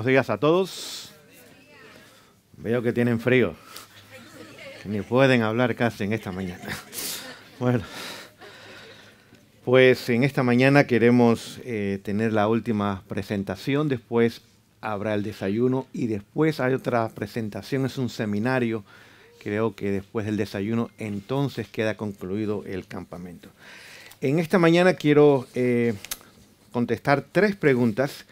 días a todos. Veo que tienen frío, que ni pueden hablar casi en esta mañana. Bueno, pues en esta mañana queremos tener la última presentación, después habrá el desayuno y después hay otra presentación, es un seminario. Creo que después del desayuno entonces queda concluido el campamento. En esta mañana quiero contestar 3 preguntas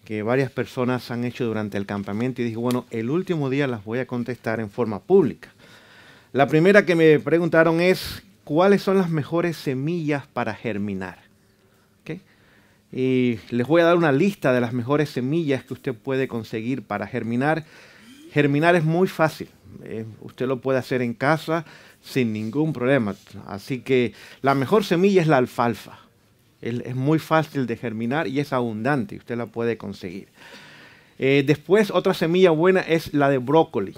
que varias personas han hecho durante el campamento y dije, bueno, el último día las voy a contestar en forma pública. La primera que me preguntaron es, ¿cuáles son las mejores semillas para germinar? ¿Okay? Y les voy a dar una lista de las mejores semillas que usted puede conseguir para germinar. Germinar es muy fácil. Usted lo puede hacer en casa sin ningún problema. Así que la mejor semilla es la alfalfa. Es muy fácil de germinar y es abundante. Usted la puede conseguir. Después, otra semilla buena es la de brócoli.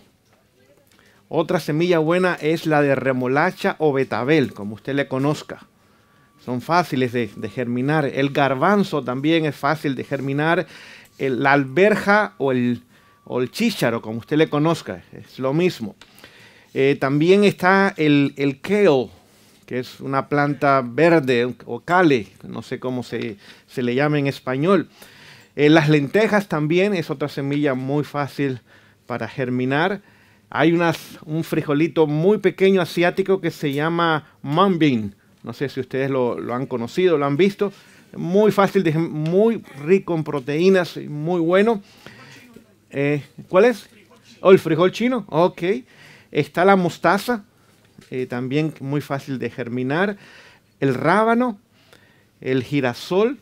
Otra semilla buena es la de remolacha o betabel, como usted le conozca. Son fáciles de germinar. El garbanzo también es fácil de germinar. La alberja o el chícharo, como usted le conozca, es lo mismo. También está el kale, que es una planta verde o kale, no sé cómo se le llama en español. Las lentejas también es otra semilla muy fácil para germinar. Hay un frijolito muy pequeño asiático que se llama mung bean. No sé si ustedes lo han conocido, lo han visto. Muy fácil, muy rico en proteínas, muy bueno. ¿Cuál es? Oh, el frijol chino. Ok. Está la mostaza, también muy fácil de germinar. El rábano, el girasol,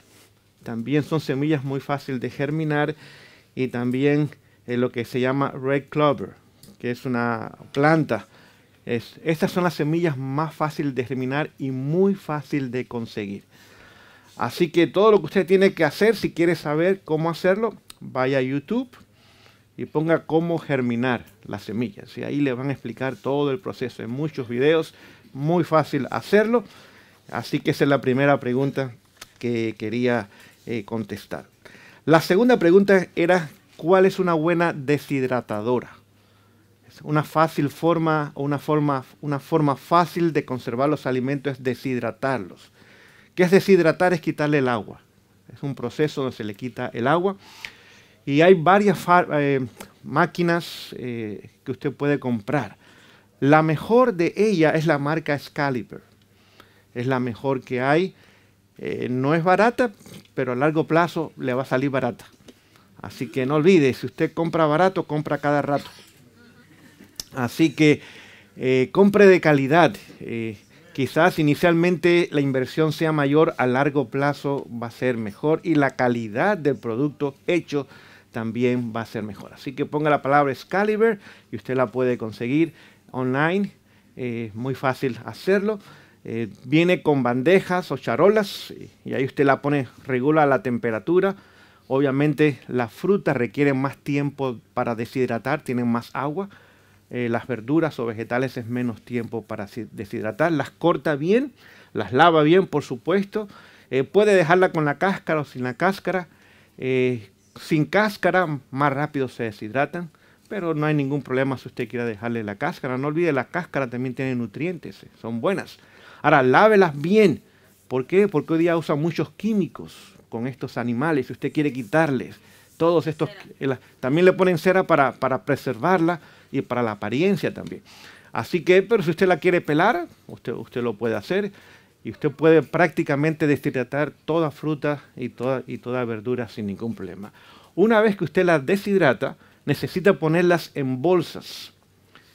también son semillas muy fáciles de germinar. Y también lo que se llama red clover, que es una planta. Estas son las semillas más fáciles de germinar y muy fácil de conseguir. Así que todo lo que usted tiene que hacer, si quiere saber cómo hacerlo, vaya a YouTube y ponga cómo germinar las semillas. Y ahí le van a explicar todo el proceso en muchos videos. Muy fácil hacerlo. Así que esa es la primera pregunta que quería contestar. La segunda pregunta era, ¿cuál es una buena deshidratadora? Es una forma fácil de conservar los alimentos es deshidratarlos. ¿Qué es deshidratar? Es quitarle el agua. Es un proceso donde se le quita el agua. Y hay varias máquinas que usted puede comprar. La mejor de ella es la marca Excalibur. Es la mejor que hay. No es barata, pero a largo plazo le va a salir barata. Así que no olvide, si usted compra barato, compra cada rato. Así que compre de calidad. Quizás inicialmente la inversión sea mayor, a largo plazo va a ser mejor y la calidad del producto hecho también va a ser mejor. Así que ponga la palabra Excalibur y usted la puede conseguir online. Muy fácil hacerlo. Viene con bandejas o charolas y ahí usted la pone, regula la temperatura. Obviamente las frutas requieren más tiempo para deshidratar, tienen más agua. Las verduras o vegetales es menos tiempo para deshidratar. Las corta bien, las lava bien, por supuesto. Puede dejarla con la cáscara o sin la cáscara. Sin cáscara, más rápido se deshidratan, pero no hay ningún problema si usted quiere dejarle la cáscara. No olvide, la cáscara también tiene nutrientes, son buenas. Ahora, lávelas bien. ¿Por qué? Porque hoy día usan muchos químicos con estos animales. Si usted quiere quitarles todos estos... también le ponen cera para preservarla y para la apariencia también. Así que, pero si usted la quiere pelar, usted lo puede hacer. Y usted puede prácticamente deshidratar toda fruta y toda verdura sin ningún problema. Una vez que usted las deshidrata, necesita ponerlas en bolsas.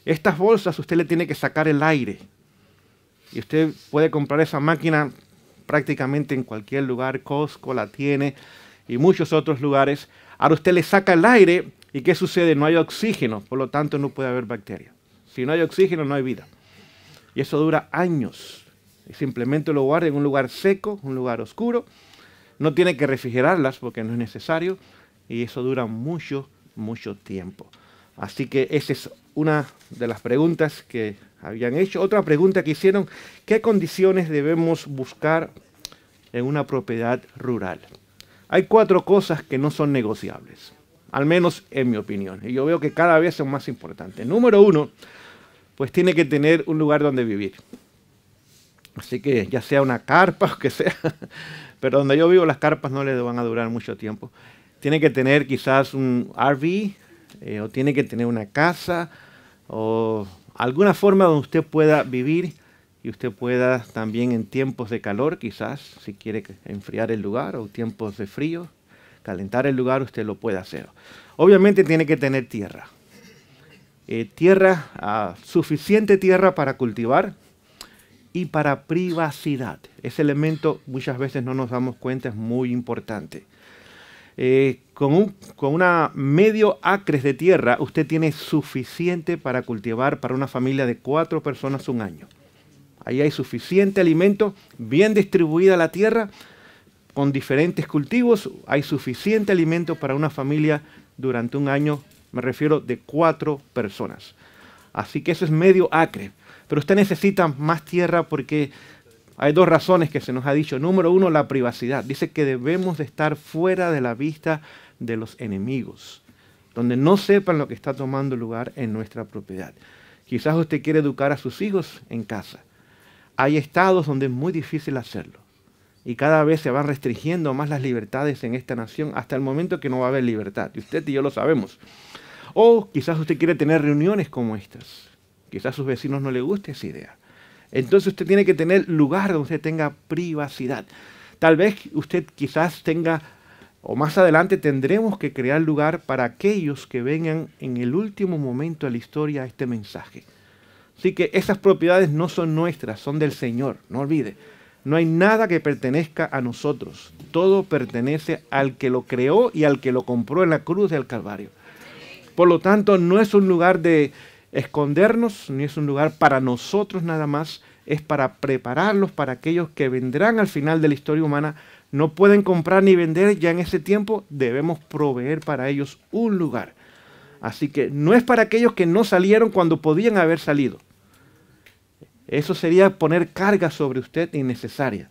Estas bolsas usted le tiene que sacar el aire. Y usted puede comprar esa máquina prácticamente en cualquier lugar. Costco la tiene y muchos otros lugares. Ahora usted le saca el aire y ¿qué sucede? No hay oxígeno, por lo tanto no puede haber bacterias. Si no hay oxígeno, no hay vida. Y eso dura años. Y simplemente lo guarda en un lugar seco, un lugar oscuro. No tiene que refrigerarlas porque no es necesario. Y eso dura mucho, mucho tiempo. Así que esa es una de las preguntas que habían hecho. Otra pregunta que hicieron, ¿qué condiciones debemos buscar en una propiedad rural? Hay 4 cosas que no son negociables. al menos en mi opinión. Y yo veo que cada vez son más importantes. Número uno, pues tiene que tener un lugar donde vivir. Así que ya sea una carpa o que sea, pero donde yo vivo las carpas no le van a durar mucho tiempo. Tiene que tener quizás un RV, o tiene que tener una casa, o alguna forma donde usted pueda vivir y usted pueda también en tiempos de calor, quizás, si quiere enfriar el lugar, o tiempos de frío, calentar el lugar, usted lo puede hacer. Obviamente tiene que tener tierra. Suficiente tierra para cultivar y para privacidad. Ese elemento muchas veces no nos damos cuenta, es muy importante. Con una medio acres de tierra, usted tiene suficiente para cultivar para una familia de 4 personas un año. Ahí hay suficiente alimento, bien distribuida la tierra, con diferentes cultivos, hay suficiente alimento para una familia durante un año, me refiero de 4 personas. Así que eso es medio acre. Pero usted necesita más tierra porque hay 2 razones que se nos ha dicho. Número uno, la privacidad. Dice que debemos de estar fuera de la vista de los enemigos, donde no sepan lo que está tomando lugar en nuestra propiedad. Quizás usted quiere educar a sus hijos en casa. Hay estados donde es muy difícil hacerlo. Y cada vez se van restringiendo más las libertades en esta nación hasta el momento que no va a haber libertad. Y usted y yo lo sabemos. O quizás usted quiere tener reuniones como estas. Quizás a sus vecinos no les guste esa idea. Entonces usted tiene que tener lugar donde usted tenga privacidad. Tal vez usted quizás tenga, o más adelante tendremos que crear lugar para aquellos que vengan en el último momento de la historia a este mensaje. Así que esas propiedades no son nuestras, son del Señor, no olvide. No hay nada que pertenezca a nosotros. Todo pertenece al que lo creó y al que lo compró en la cruz del Calvario. Por lo tanto, no es un lugar de escondernos, ni es un lugar para nosotros nada más, es para prepararlos para aquellos que vendrán al final de la historia humana. No pueden comprar ni vender ya en ese tiempo, debemos proveer para ellos un lugar. Así que no es para aquellos que no salieron cuando podían haber salido. Eso sería poner carga sobre usted innecesaria,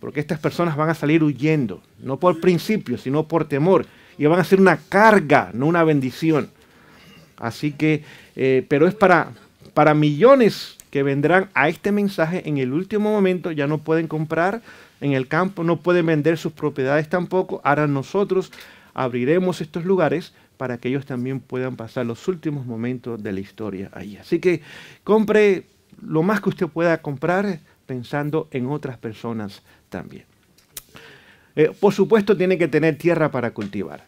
porque estas personas van a salir huyendo, no por principio, sino por temor, y van a ser una carga, no una bendición. Así que, pero es para millones que vendrán a este mensaje en el último momento. Ya no pueden comprar en el campo, no pueden vender sus propiedades tampoco. Ahora nosotros abriremos estos lugares para que ellos también puedan pasar los últimos momentos de la historia allí. Así que compre lo más que usted pueda comprar pensando en otras personas también. Por supuesto tiene que tener tierra para cultivar.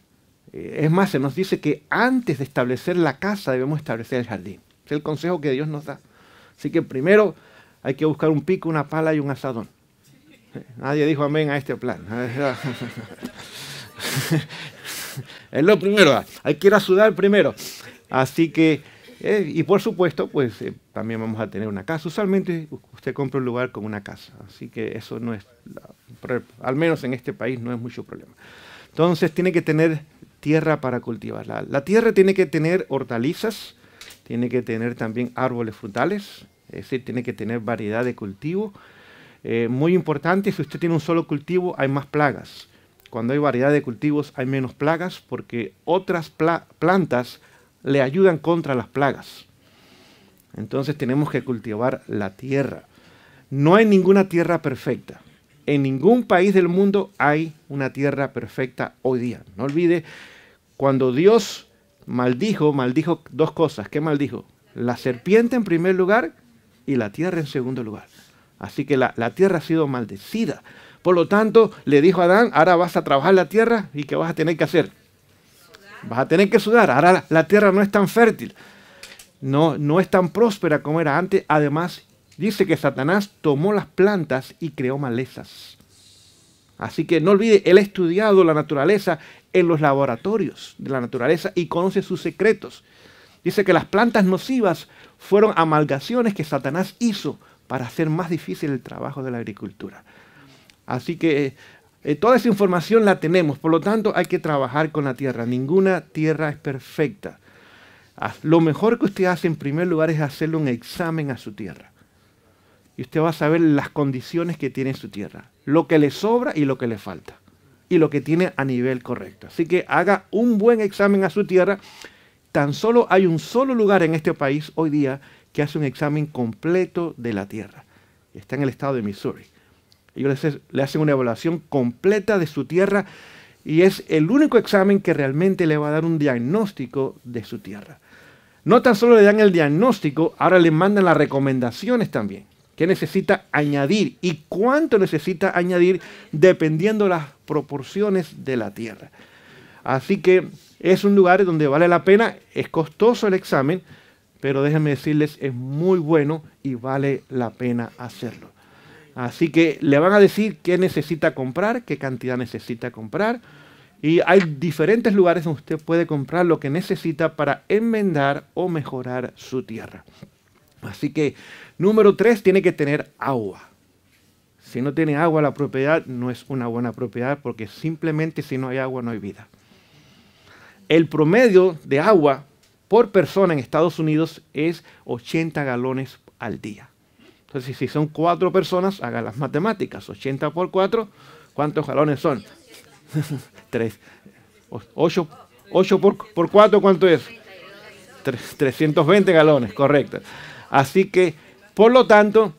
Es más, se nos dice que antes de establecer la casa debemos establecer el jardín. Es el consejo que Dios nos da. Así que primero hay que buscar un pico, una pala y un asadón. Nadie dijo amén a este plan. Es lo primero, hay que ir a sudar primero. Así que, y por supuesto, pues también vamos a tener una casa. Usualmente usted compra un lugar con una casa. Así que eso no es, al menos en este país, no es mucho problema. Entonces tiene que tener tierra para cultivar. La tierra tiene que tener hortalizas, tiene que tener también árboles frutales, es decir, tiene que tener variedad de cultivo. Muy importante, si usted tiene un solo cultivo, hay más plagas. Cuando hay variedad de cultivos, hay menos plagas porque otras plantas le ayudan contra las plagas. Entonces tenemos que cultivar la tierra. No hay ninguna tierra perfecta. En ningún país del mundo hay una tierra perfecta hoy día. No olvide, cuando Dios maldijo 2 cosas. ¿Qué maldijo? La serpiente en primer lugar y la tierra en segundo lugar. Así que la tierra ha sido maldecida. Por lo tanto, le dijo a Adán, ahora vas a trabajar la tierra y ¿qué vas a tener que hacer? Vas a tener que sudar. Ahora la tierra no es tan fértil. No es tan próspera como era antes. Además, dice que Satanás tomó las plantas y creó malezas. Así que no olvide, él ha estudiado la naturaleza en los laboratorios de la naturaleza y conoce sus secretos. Dice que las plantas nocivas fueron amalgaciones que Satanás hizo para hacer más difícil el trabajo de la agricultura. Así que toda esa información la tenemos, por lo tanto hay que trabajar con la tierra. Ninguna tierra es perfecta. Lo mejor que usted hace en primer lugar es hacerle un examen a su tierra. Y usted va a saber las condiciones que tiene su tierra, lo que le sobra y lo que le falta. y lo que tiene a nivel correcto. Así que haga un buen examen a su tierra. Tan solo hay un solo lugar en este país hoy día que hace un examen completo de la tierra. Está en el estado de Missouri. Ellos le hacen una evaluación completa de su tierra y es el único examen que realmente le va a dar un diagnóstico de su tierra. No tan solo le dan el diagnóstico, ahora le mandan las recomendaciones también. ¿Qué necesita añadir y cuánto necesita añadir dependiendo las proporciones de la tierra? Así que es un lugar donde vale la pena, es costoso el examen, pero déjenme decirles, es muy bueno y vale la pena hacerlo. Así que le van a decir qué necesita comprar, qué cantidad necesita comprar. Y hay diferentes lugares donde usted puede comprar lo que necesita para enmendar o mejorar su tierra. Así que, número 3, tiene que tener agua. Si no tiene agua la propiedad, no es una buena propiedad porque simplemente si no hay agua no hay vida. El promedio de agua por persona en Estados Unidos es 80 galones al día. Entonces, si son 4 personas, hagan las matemáticas. 80 por 4, ¿cuántos galones son? 3. 8 por 4, ¿cuánto es? 320 galones, correcto. Así que, por lo tanto,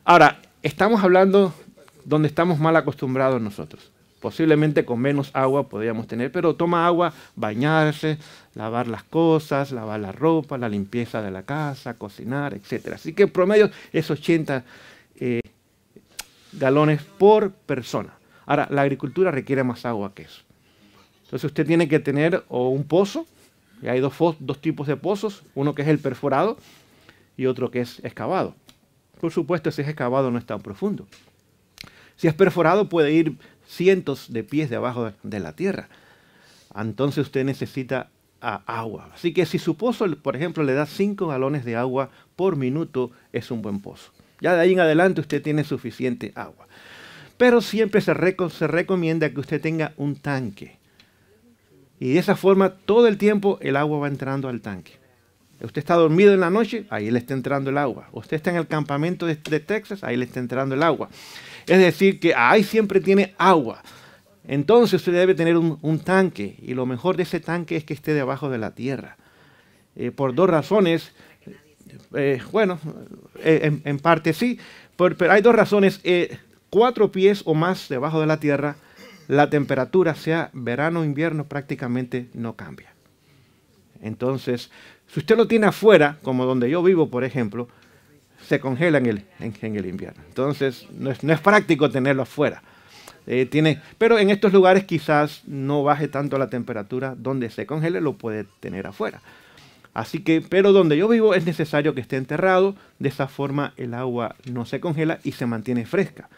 ahora, estamos hablando donde estamos mal acostumbrados nosotros. Posiblemente con menos agua podríamos tener, pero toma agua, bañarse, lavar las cosas, lavar la ropa, la limpieza de la casa, cocinar, etc. Así que el promedio es 80 galones por persona. Ahora, la agricultura requiere más agua que eso. Entonces usted tiene que tener o un pozo, y hay dos tipos de pozos, uno que es el perforado y otro que es excavado. Por supuesto, si es excavado no es tan profundo. Si es perforado puede ir cientos de pies debajo de la tierra. Entonces usted necesita agua. Así que si su pozo, por ejemplo, le da 5 galones de agua por minuto, es un buen pozo. Ya de ahí en adelante usted tiene suficiente agua. Pero siempre se recomienda que usted tenga un tanque. Y de esa forma todo el tiempo el agua va entrando al tanque. Usted está dormido en la noche, ahí le está entrando el agua. Usted está en el campamento de Texas, ahí le está entrando el agua. Es decir, que ahí siempre tiene agua. Entonces usted debe tener un tanque. Y lo mejor de ese tanque es que esté debajo de la tierra. Por 2 razones. En parte sí. Pero hay 2 razones. 4 pies o más debajo de la tierra, la temperatura, sea verano o invierno, prácticamente no cambia. Entonces, si usted lo tiene afuera, como donde yo vivo, por ejemplo, se congela en el invierno. Entonces, no es práctico tenerlo afuera. Pero en estos lugares quizás no baje tanto la temperatura, donde se congele lo puede tener afuera. Así que, pero donde yo vivo es necesario que esté enterrado, de esa forma el agua no se congela y se mantiene fresca.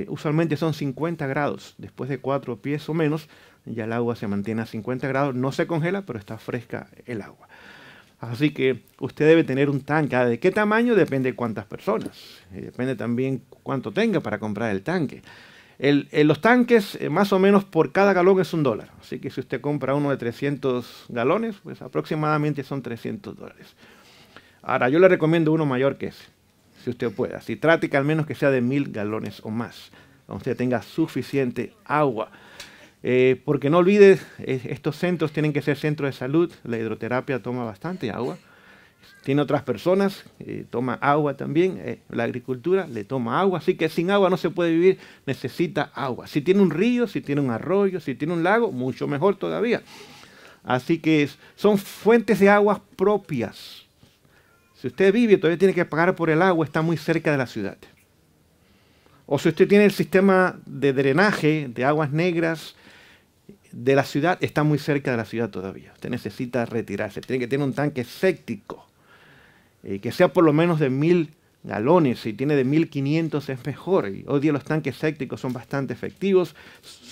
Usualmente son 50 grados, después de 4 pies o menos, ya el agua se mantiene a 50 grados, no se congela, pero está fresca el agua. Así que usted debe tener un tanque. ¿De qué tamaño? Depende de cuántas personas. Depende también cuánto tenga para comprar el tanque. Los tanques, más o menos por cada galón es $1. Así que si usted compra uno de 300 galones, pues aproximadamente son $300. Ahora, yo le recomiendo uno mayor que ese, si usted pueda. Si trate que al menos que sea de 1000 galones o más, donde usted tenga suficiente agua. Porque no olvide, estos centros tienen que ser centros de salud. La hidroterapia toma bastante agua. Tiene otras personas, toma agua también. La agricultura le toma agua. Así que sin agua no se puede vivir, necesita agua. Si tiene un río, si tiene un arroyo, si tiene un lago, mucho mejor todavía. Así que son fuentes de aguas propias. Si usted vive y todavía tiene que pagar por el agua, está muy cerca de la ciudad. O si usted tiene el sistema de drenaje de aguas negras de la ciudad, está muy cerca de la ciudad todavía. Usted necesita retirarse. Tiene que tener un tanque séptico, que sea por lo menos de 1000 galones. Si tiene de 1500 es mejor. Y hoy día los tanques sépticos son bastante efectivos.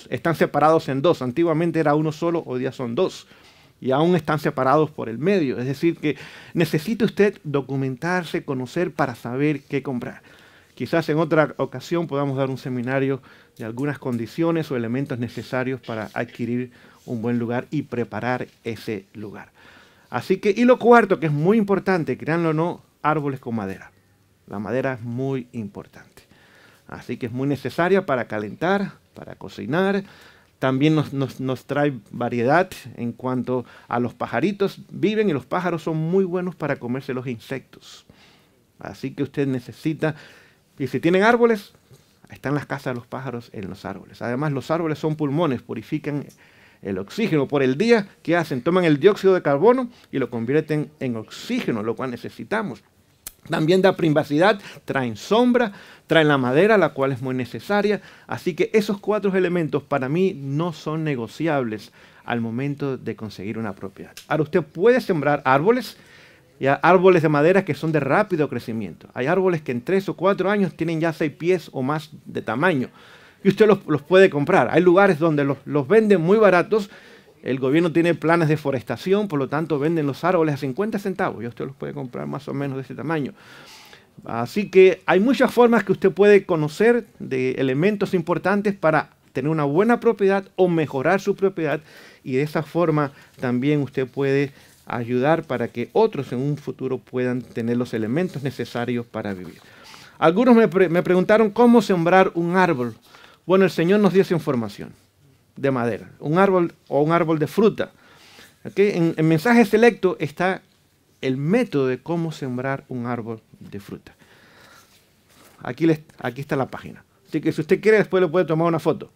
Están separados en 2. Antiguamente era uno solo, hoy día son 2. Y aún están separados por el medio. Es decir, que necesita usted documentarse, conocer para saber qué comprar. Quizás en otra ocasión podamos dar un seminario de algunas condiciones o elementos necesarios para adquirir un buen lugar y preparar ese lugar. Así que, y lo cuarto, que es muy importante, créanlo o no, árboles con madera. La madera es muy importante. Así que es muy necesaria para calentar, para cocinar, También nos trae variedad en cuanto a los pajaritos. Viven y los pájaros son muy buenos para comerse los insectos. Así que usted necesita, y si tienen árboles, están las casas de los pájaros en los árboles. Además, los árboles son pulmones, purifican el oxígeno. Por el día, ¿qué hacen? Toman el dióxido de carbono y lo convierten en oxígeno, lo cual necesitamos. También da privacidad, traen sombra, traen la madera, la cual es muy necesaria. Así que esos 4 elementos para mí no son negociables al momento de conseguir una propiedad. Ahora usted puede sembrar árboles, y árboles de madera que son de rápido crecimiento. Hay árboles que en 3 o 4 años tienen ya 6 pies o más de tamaño. Y usted los puede comprar. Hay lugares donde los venden muy baratos. El gobierno tiene planes de forestación, por lo tanto venden los árboles a 50 centavos y usted los puede comprar más o menos de ese tamaño. Así que hay muchas formas que usted puede conocer de elementos importantes para tener una buena propiedad o mejorar su propiedad, y de esa forma también usted puede ayudar para que otros en un futuro puedan tener los elementos necesarios para vivir. Algunos me preguntaron cómo sembrar un árbol. Bueno, el Señor nos dio esa información de madera, un árbol o un árbol de fruta. ¿Okay? En mensaje selecto está el método de cómo sembrar un árbol de fruta. Aquí está la página. Así que si usted quiere, después le puede tomar una foto.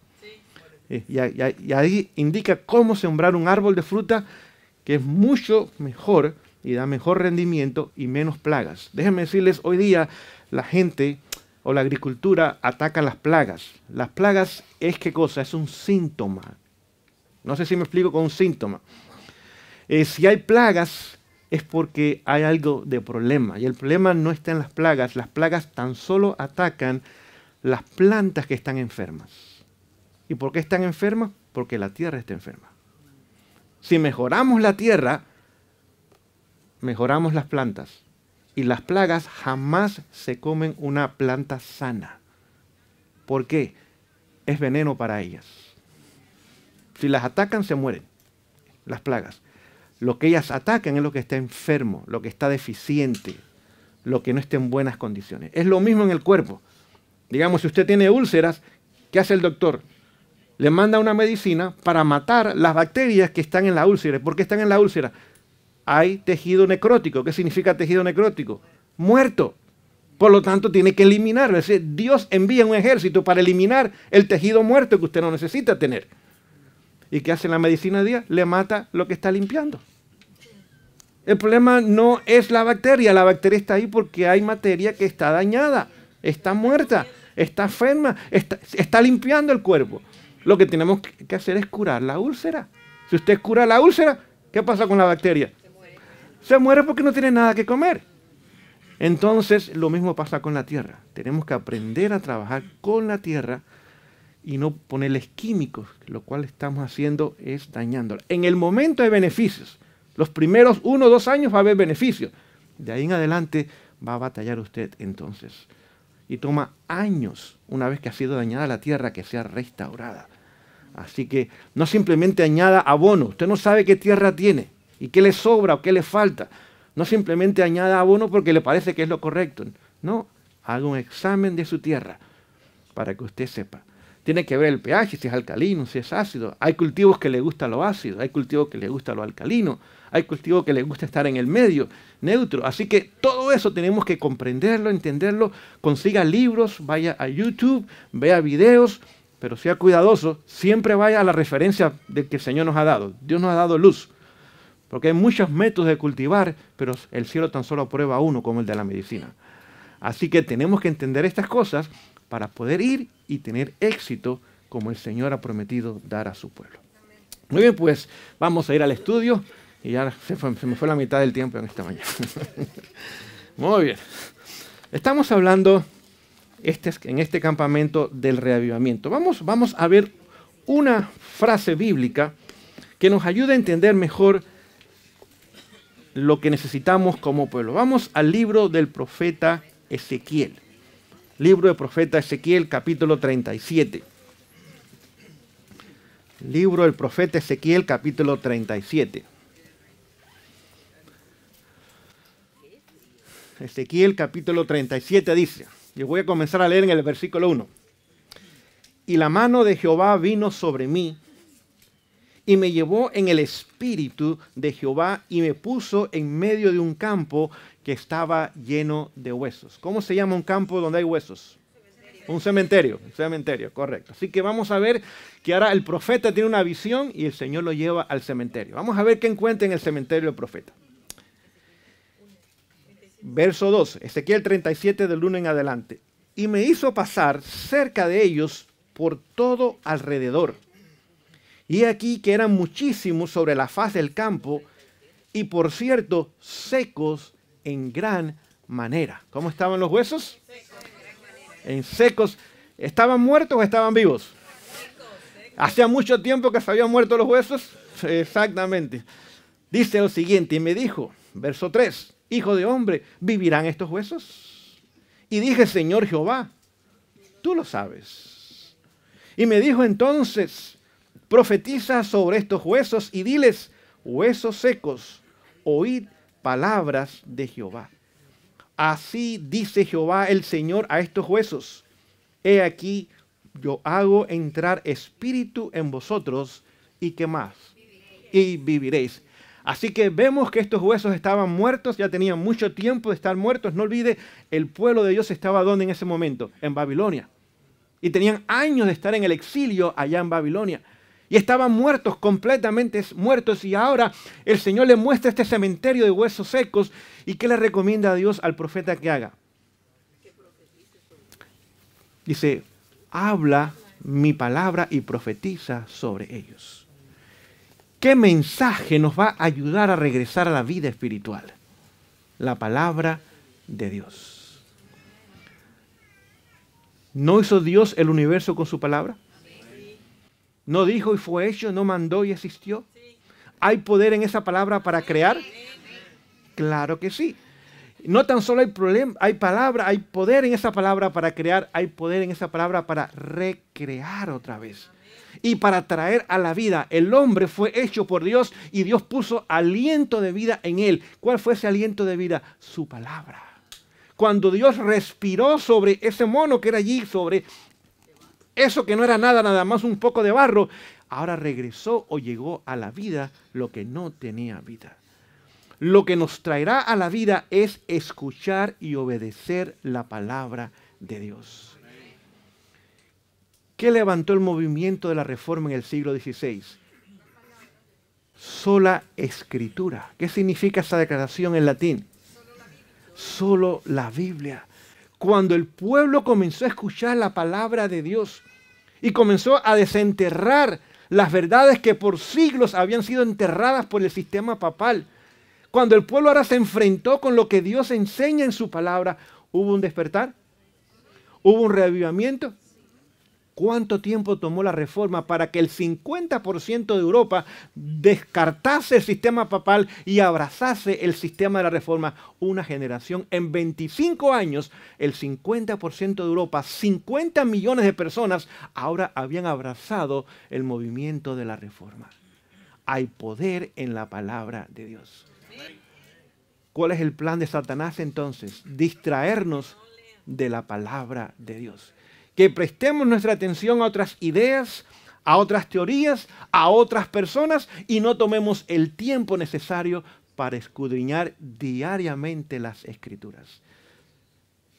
Sí. Y ahí indica cómo sembrar un árbol de fruta, que es mucho mejor y da mejor rendimiento y menos plagas. Déjenme decirles, hoy día la gente o la agricultura ataca las plagas. Las plagas es ¿qué cosa? Es un síntoma. No sé si me explico con un síntoma. Si hay plagas es porque hay algo de problema. Y el problema no está en las plagas. Las plagas tan solo atacan las plantas que están enfermas. ¿Y por qué están enfermas? Porque la tierra está enferma. Si mejoramos la tierra, mejoramos las plantas. Y las plagas jamás se comen una planta sana. ¿Por qué? Es veneno para ellas. Si las atacan, se mueren. Las plagas. Lo que ellas atacan es lo que está enfermo, lo que está deficiente, lo que no está en buenas condiciones. Es lo mismo en el cuerpo. Digamos, si usted tiene úlceras, ¿qué hace el doctor? Le manda una medicina para matar las bacterias que están en la úlcera. ¿Por qué están en la úlcera? Hay tejido necrótico. ¿Qué significa tejido necrótico? Muerto. Por lo tanto, tiene que eliminarlo. Es decir, Dios envía un ejército para eliminar el tejido muerto que usted no necesita tener. ¿Y qué hace la medicina de día? Le mata lo que está limpiando. El problema no es la bacteria. La bacteria está ahí porque hay materia que está dañada, está muerta, está enferma, está limpiando el cuerpo. Lo que tenemos que hacer es curar la úlcera. Si usted cura la úlcera, ¿qué pasa con la bacteria? Se muere porque no tiene nada que comer. Entonces, lo mismo pasa con la tierra. Tenemos que aprender a trabajar con la tierra y no ponerles químicos, lo cual estamos haciendo es dañándola. En el momento hay beneficios. Los primeros 1 o 2 años va a haber beneficios. De ahí en adelante va a batallar usted entonces. Y toma años, una vez que ha sido dañada la tierra, que sea restaurada. Así que no simplemente añada abono. Usted no sabe qué tierra tiene y qué le sobra o qué le falta. No simplemente añada abono porque le parece que es lo correcto. No, haga un examen de su tierra para que usted sepa. Tiene que ver el pH, si es alcalino, si es ácido. Hay cultivos que le gusta lo ácido, hay cultivos que le gusta lo alcalino, hay cultivos que le gusta estar en el medio, neutro. Así que todo eso tenemos que comprenderlo, entenderlo. Consiga libros, vaya a YouTube, vea videos, pero sea cuidadoso. Siempre vaya a la referencia de que el Señor nos ha dado. Dios nos ha dado luz. Porque hay muchos métodos de cultivar, pero el cielo tan solo aprueba uno, como el de la medicina. Así que tenemos que entender estas cosas para poder ir y tener éxito como el Señor ha prometido dar a su pueblo. Muy bien, pues vamos a ir al estudio. Y ya se me fue la mitad del tiempo en esta mañana. Muy bien. Estamos hablando en este campamento del reavivamiento. Vamos a ver una frase bíblica que nos ayuda a entender mejor lo que necesitamos como pueblo. Vamos al libro del profeta Ezequiel. Libro del profeta Ezequiel, capítulo 37. Libro del profeta Ezequiel, capítulo 37. Ezequiel, capítulo 37 dice, yo voy a comenzar a leer en el versículo 1. Y la mano de Jehová vino sobre mí, y me llevó en el espíritu de Jehová y me puso en medio de un campo que estaba lleno de huesos. ¿Cómo se llama un campo donde hay huesos? Un cementerio, correcto. Así que vamos a ver que ahora el profeta tiene una visión y el Señor lo lleva al cementerio. Vamos a ver qué encuentra en el cementerio el profeta. Verso 2, Ezequiel 37 del 1 en adelante. Y me hizo pasar cerca de ellos por todo alrededor. Y he aquí que eran muchísimos sobre la faz del campo y por cierto secos en gran manera. ¿Cómo estaban los huesos? En secos. ¿Estaban muertos o estaban vivos? ¿Hacía mucho tiempo que se habían muerto los huesos? Exactamente. Dice lo siguiente, y me dijo, verso 3, hijo de hombre, ¿vivirán estos huesos? Y dije, Señor Jehová, tú lo sabes. Y me dijo entonces, profetiza sobre estos huesos y diles, huesos secos, oíd palabras de Jehová. Así dice Jehová el Señor a estos huesos. He aquí, yo hago entrar espíritu en vosotros y ¿qué más? Y viviréis. Así que vemos que estos huesos estaban muertos, ya tenían mucho tiempo de estar muertos. No olvide, el pueblo de Dios estaba ¿dónde en ese momento? En Babilonia. Y tenían años de estar en el exilio allá en Babilonia. Y estaban muertos, completamente muertos. Y ahora el Señor le muestra este cementerio de huesos secos. ¿Y qué le recomienda a Dios al profeta que haga? Dice, habla mi palabra y profetiza sobre ellos. ¿Qué mensaje nos va a ayudar a regresar a la vida espiritual? La palabra de Dios. ¿No hizo Dios el universo con su palabra? ¿No dijo y fue hecho, no mandó y existió? ¿Hay poder en esa palabra para crear? Claro que sí. No tan solo hay palabra, hay poder en esa palabra para crear, hay poder en esa palabra para recrear otra vez. Y para traer a la vida. El hombre fue hecho por Dios y Dios puso aliento de vida en él. ¿Cuál fue ese aliento de vida? Su palabra. Cuando Dios respiró sobre ese mono que era allí, sobre eso que no era nada, nada más un poco de barro, ahora regresó o llegó a la vida lo que no tenía vida. Lo que nos traerá a la vida es escuchar y obedecer la palabra de Dios. ¿Qué levantó el movimiento de la Reforma en el siglo XVI? Sola escritura. ¿Qué significa esa declaración en latín? Solo la Biblia. Cuando el pueblo comenzó a escuchar la palabra de Dios y comenzó a desenterrar las verdades que por siglos habían sido enterradas por el sistema papal, cuando el pueblo ahora se enfrentó con lo que Dios enseña en su palabra, ¿hubo un despertar? ¿Hubo un reavivamiento? ¿Cuánto tiempo tomó la Reforma para que el 50% de Europa descartase el sistema papal y abrazase el sistema de la Reforma? Una generación. En 25 años, el 50% de Europa, 50 millones de personas, ahora habían abrazado el movimiento de la Reforma. Hay poder en la palabra de Dios. ¿Cuál es el plan de Satanás entonces? Distraernos de la palabra de Dios. Que prestemos nuestra atención a otras ideas, a otras teorías, a otras personas y no tomemos el tiempo necesario para escudriñar diariamente las Escrituras.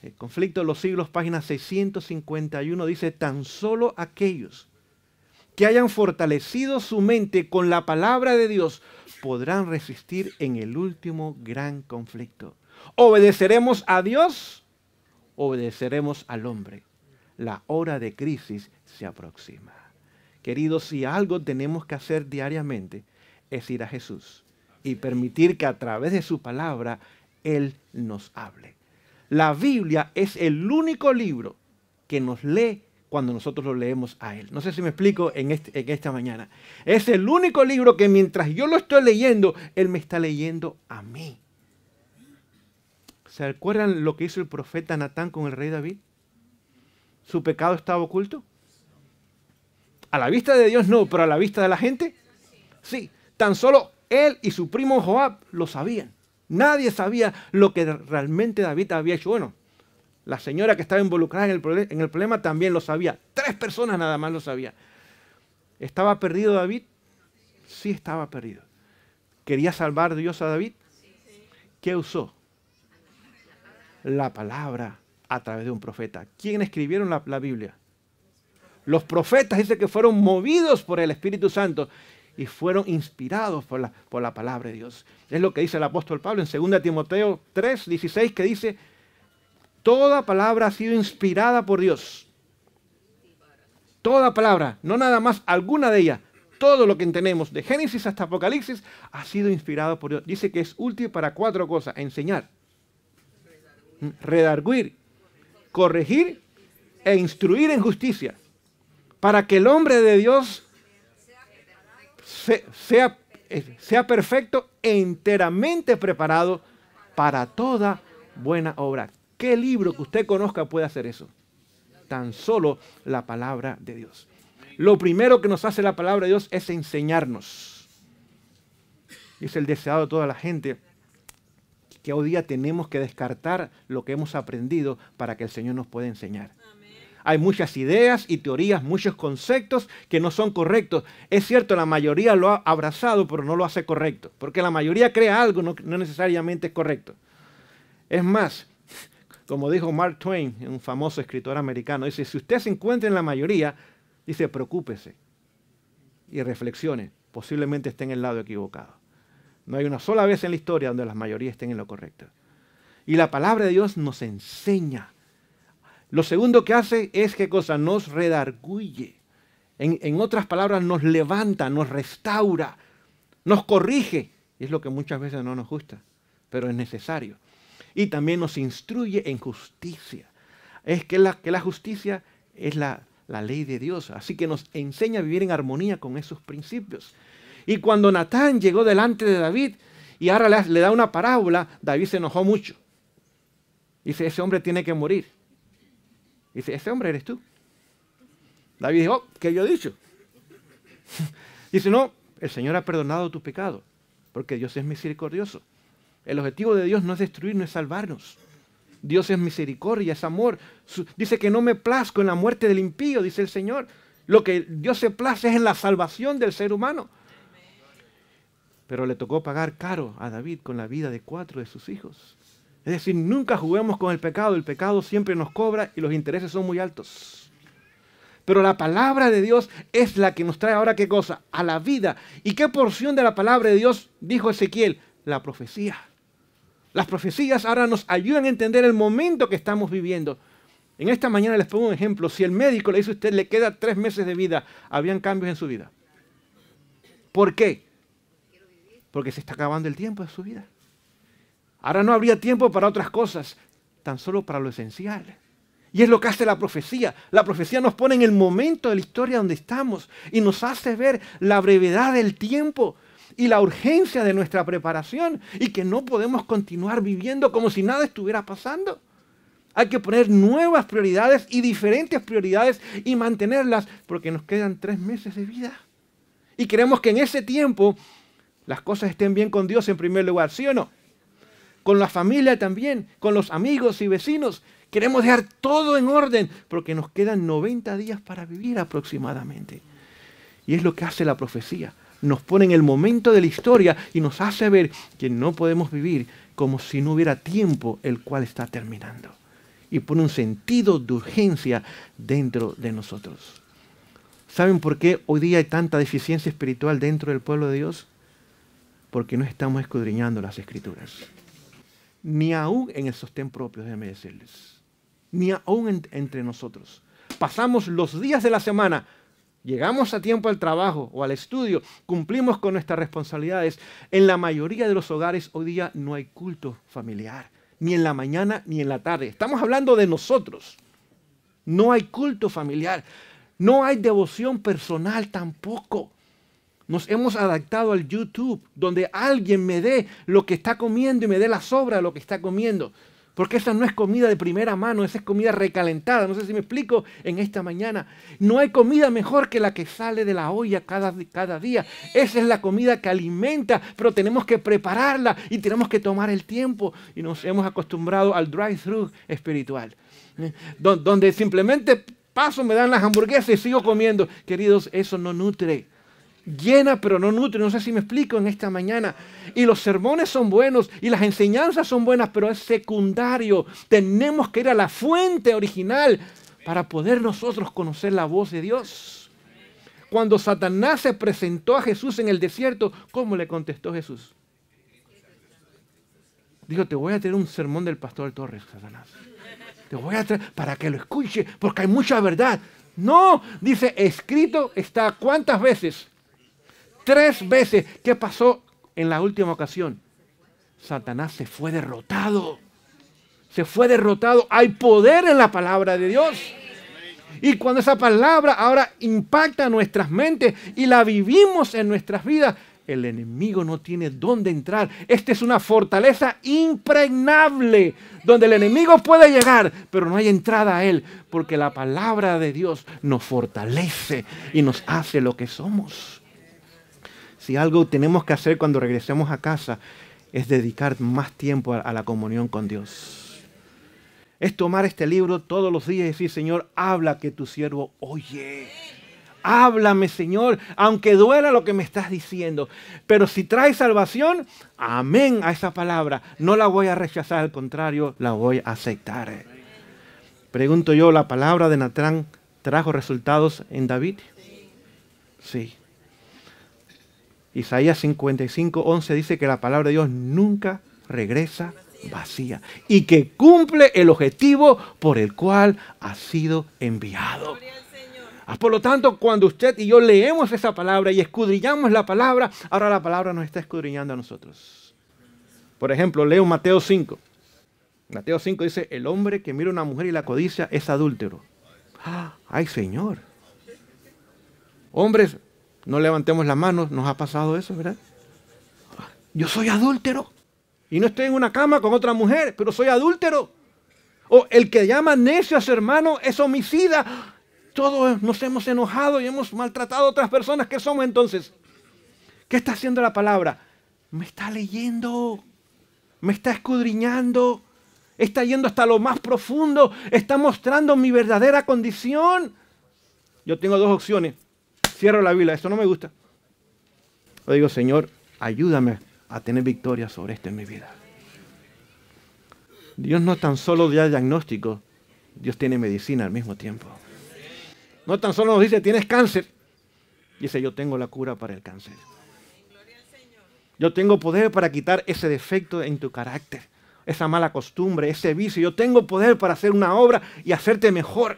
El conflicto de los siglos, página 651, dice, tan solo aquellos que hayan fortalecido su mente con la palabra de Dios podrán resistir en el último gran conflicto. ¿Obedeceremos a Dios? ¿Obedeceremos al hombre? La hora de crisis se aproxima. Queridos, si algo tenemos que hacer diariamente es ir a Jesús y permitir que a través de su palabra Él nos hable. La Biblia es el único libro que nos lee cuando nosotros lo leemos a Él. No sé si me explico en esta mañana. Es el único libro que mientras yo lo estoy leyendo, Él me está leyendo a mí. ¿Se acuerdan lo que hizo el profeta Natán con el rey David? ¿Su pecado estaba oculto? A la vista de Dios no, pero a la vista de la gente, sí. Tan solo él y su primo Joab lo sabían. Nadie sabía lo que realmente David había hecho. Bueno, la señora que estaba involucrada en el problema también lo sabía. 3 personas nada más lo sabían. ¿Estaba perdido David? Sí estaba perdido. ¿Quería salvar Dios a David? ¿Qué usó? La palabra a través de un profeta. ¿Quién escribieron la Biblia? Los profetas, dice que fueron movidos por el Espíritu Santo y fueron inspirados por la palabra de Dios. Es lo que dice el apóstol Pablo en 2 Timoteo 3:16, que dice, toda palabra ha sido inspirada por Dios. Toda palabra, no nada más alguna de ellas. Todo lo que tenemos, de Génesis hasta Apocalipsis, ha sido inspirado por Dios. Dice que es útil para 4 cosas: enseñar, redarguir, corregir e instruir en justicia, para que el hombre de Dios sea perfecto e enteramente preparado para toda buena obra. ¿Qué libro que usted conozca puede hacer eso? Tan solo la palabra de Dios. Lo primero que nos hace la palabra de Dios es enseñarnos. Es el deseado de toda la gente que hoy día tenemos que descartar lo que hemos aprendido para que el Señor nos pueda enseñar. Hay muchas ideas y teorías, muchos conceptos que no son correctos. Es cierto, la mayoría lo ha abrazado, pero no lo hace correcto. Porque la mayoría cree algo, no necesariamente es correcto. Es más, como dijo Mark Twain, un famoso escritor americano, dice, si usted se encuentra en la mayoría, dice, preocúpese y reflexione. Posiblemente esté en el lado equivocado. No hay una sola vez en la historia donde las mayorías estén en lo correcto. Y la palabra de Dios nos enseña. Lo segundo que hace es, ¿qué cosa? Nos redarguye. En otras palabras, nos levanta, nos restaura, nos corrige. Y es lo que muchas veces no nos gusta, pero es necesario. Y también nos instruye en justicia. Es que la justicia es la ley de Dios. Así que nos enseña a vivir en armonía con esos principios. Y cuando Natán llegó delante de David y ahora le da una parábola, David se enojó mucho. Dice, ese hombre tiene que morir. Dice, ese hombre eres tú. David dijo, oh, ¿qué yo he dicho? Dice, no, el Señor ha perdonado tu pecado, porque Dios es misericordioso. El objetivo de Dios no es destruir, no es salvarnos. Dios es misericordia, es amor. Dice que no me plazco en la muerte del impío, dice el Señor. Lo que Dios se place es en la salvación del ser humano. Pero le tocó pagar caro a David con la vida de 4 de sus hijos. Es decir, nunca juguemos con el pecado siempre nos cobra y los intereses son muy altos. Pero la palabra de Dios es la que nos trae ahora, ¿qué cosa? A la vida. ¿Y qué porción de la palabra de Dios dijo Ezequiel? La profecía. Las profecías ahora nos ayudan a entender el momento que estamos viviendo. En esta mañana les pongo un ejemplo. Si el médico le dice a usted, le queda 3 meses de vida, ¿habían cambios en su vida? ¿Por qué? Porque se está acabando el tiempo de su vida. Ahora no habría tiempo para otras cosas, tan solo para lo esencial. Y es lo que hace la profecía. La profecía nos pone en el momento de la historia donde estamos y nos hace ver la brevedad del tiempo y la urgencia de nuestra preparación y que no podemos continuar viviendo como si nada estuviera pasando. Hay que poner nuevas prioridades y diferentes prioridades y mantenerlas porque nos quedan 3 meses de vida. Y queremos que en ese tiempo las cosas estén bien con Dios en primer lugar, ¿sí o no? Con la familia también, con los amigos y vecinos. Queremos dejar todo en orden porque nos quedan 90 días para vivir aproximadamente. Y es lo que hace la profecía. Nos pone en el momento de la historia y nos hace ver que no podemos vivir como si no hubiera tiempo el cual está terminando. Y pone un sentido de urgencia dentro de nosotros. ¿Saben por qué hoy día hay tanta deficiencia espiritual dentro del pueblo de Dios? Porque no estamos escudriñando las Escrituras. Ni aún en el sostén propio, déjenme decirles. Ni aún entre nosotros. Pasamos los días de la semana, llegamos a tiempo al trabajo o al estudio, cumplimos con nuestras responsabilidades. En la mayoría de los hogares hoy día no hay culto familiar, ni en la mañana ni en la tarde. Estamos hablando de nosotros. No hay culto familiar, no hay devoción personal tampoco. Nos hemos adaptado al YouTube, donde alguien me dé lo que está comiendo y me dé la sobra de lo que está comiendo. Porque esa no es comida de primera mano, esa es comida recalentada. No sé si me explico en esta mañana. No hay comida mejor que la que sale de la olla cada día. Esa es la comida que alimenta, pero tenemos que prepararla y tenemos que tomar el tiempo. Y nos hemos acostumbrado al drive-thru espiritual, donde simplemente paso, me dan las hamburguesas y sigo comiendo. Queridos, eso no nutre. llena pero no nutre. No sé si me explico en esta mañana. Y los sermones son buenos y las enseñanzas son buenas, pero es secundario. Tenemos que ir a la fuente original para poder nosotros conocer la voz de Dios. Cuando Satanás se presentó a Jesús en el desierto, ¿cómo le contestó Jesús? Dijo, te voy a traer un sermón del pastor Torres, Satanás. Te voy a traer para que lo escuche, porque hay mucha verdad. No, dice, escrito está. ¿Cuántas veces? 3 veces. ¿Qué pasó en la última ocasión? Satanás se fue derrotado. Se fue derrotado. Hay poder en la palabra de Dios. Y cuando esa palabra ahora impacta nuestras mentes y la vivimos en nuestras vidas, el enemigo no tiene dónde entrar. Esta es una fortaleza impregnable, donde el enemigo puede llegar, pero no hay entrada a él, porque la palabra de Dios nos fortalece y nos hace lo que somos. Si algo tenemos que hacer cuando regresemos a casa, es dedicar más tiempo a la comunión con Dios. Es tomar este libro todos los días y decir, Señor, habla que tu siervo oye. Háblame, Señor, aunque duela lo que me estás diciendo. Pero si trae salvación, amén a esa palabra. No la voy a rechazar, al contrario, la voy a aceptar. Pregunto yo, ¿la palabra de Natán trajo resultados en David? Sí. Isaías 55:11 dice que la palabra de Dios nunca regresa vacía y que cumple el objetivo por el cual ha sido enviado. Por lo tanto, cuando usted y yo leemos esa palabra y escudriñamos la palabra, ahora la palabra nos está escudriñando a nosotros. Por ejemplo, leo Mateo 5. Mateo 5 dice, el hombre que mira a una mujer y la codicia es adúltero. ¡Ay, Señor! Hombres, no levantemos las manos, nos ha pasado eso, ¿verdad? Yo soy adúltero y no estoy en una cama con otra mujer, pero soy adúltero. O el que llama necio a su hermano es homicida. Todos nos hemos enojado y hemos maltratado a otras personas. ¿Qué somos entonces? ¿Qué está haciendo la palabra? Me está leyendo, me está escudriñando, está yendo hasta lo más profundo, está mostrando mi verdadera condición. Yo tengo 2 opciones. Cierro la Biblia, esto no me gusta. O digo, Señor, ayúdame a tener victoria sobre esto en mi vida. Dios no tan solo da diagnóstico, Dios tiene medicina al mismo tiempo. No tan solo nos dice, tienes cáncer. Dice, yo tengo la cura para el cáncer. Yo tengo poder para quitar ese defecto en tu carácter, esa mala costumbre, ese vicio. Yo tengo poder para hacer una obra y hacerte mejor.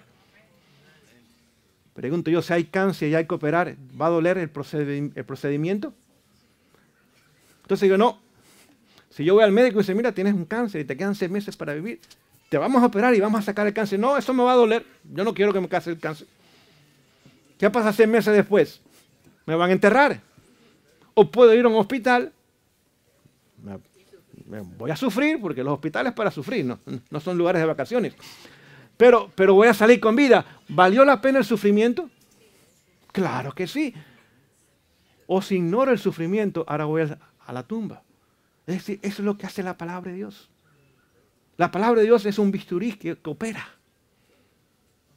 Pregunto yo, si hay cáncer y hay que operar, ¿va a doler el procedimiento? Entonces digo, no. Si yo voy al médico y dice, mira, tienes un cáncer y te quedan 6 meses para vivir, te vamos a operar y vamos a sacar el cáncer. No, eso me va a doler. Yo no quiero que me case el cáncer. ¿Qué pasa 6 meses después? ¿Me van a enterrar? ¿O puedo ir a un hospital? Me voy a sufrir, porque los hospitales para sufrir, no son lugares de vacaciones. Pero voy a salir con vida. ¿Valió la pena el sufrimiento? Claro que sí. O si ignoro el sufrimiento, ahora voy a la tumba. Es decir, eso es lo que hace la palabra de Dios. La palabra de Dios es un bisturí que opera.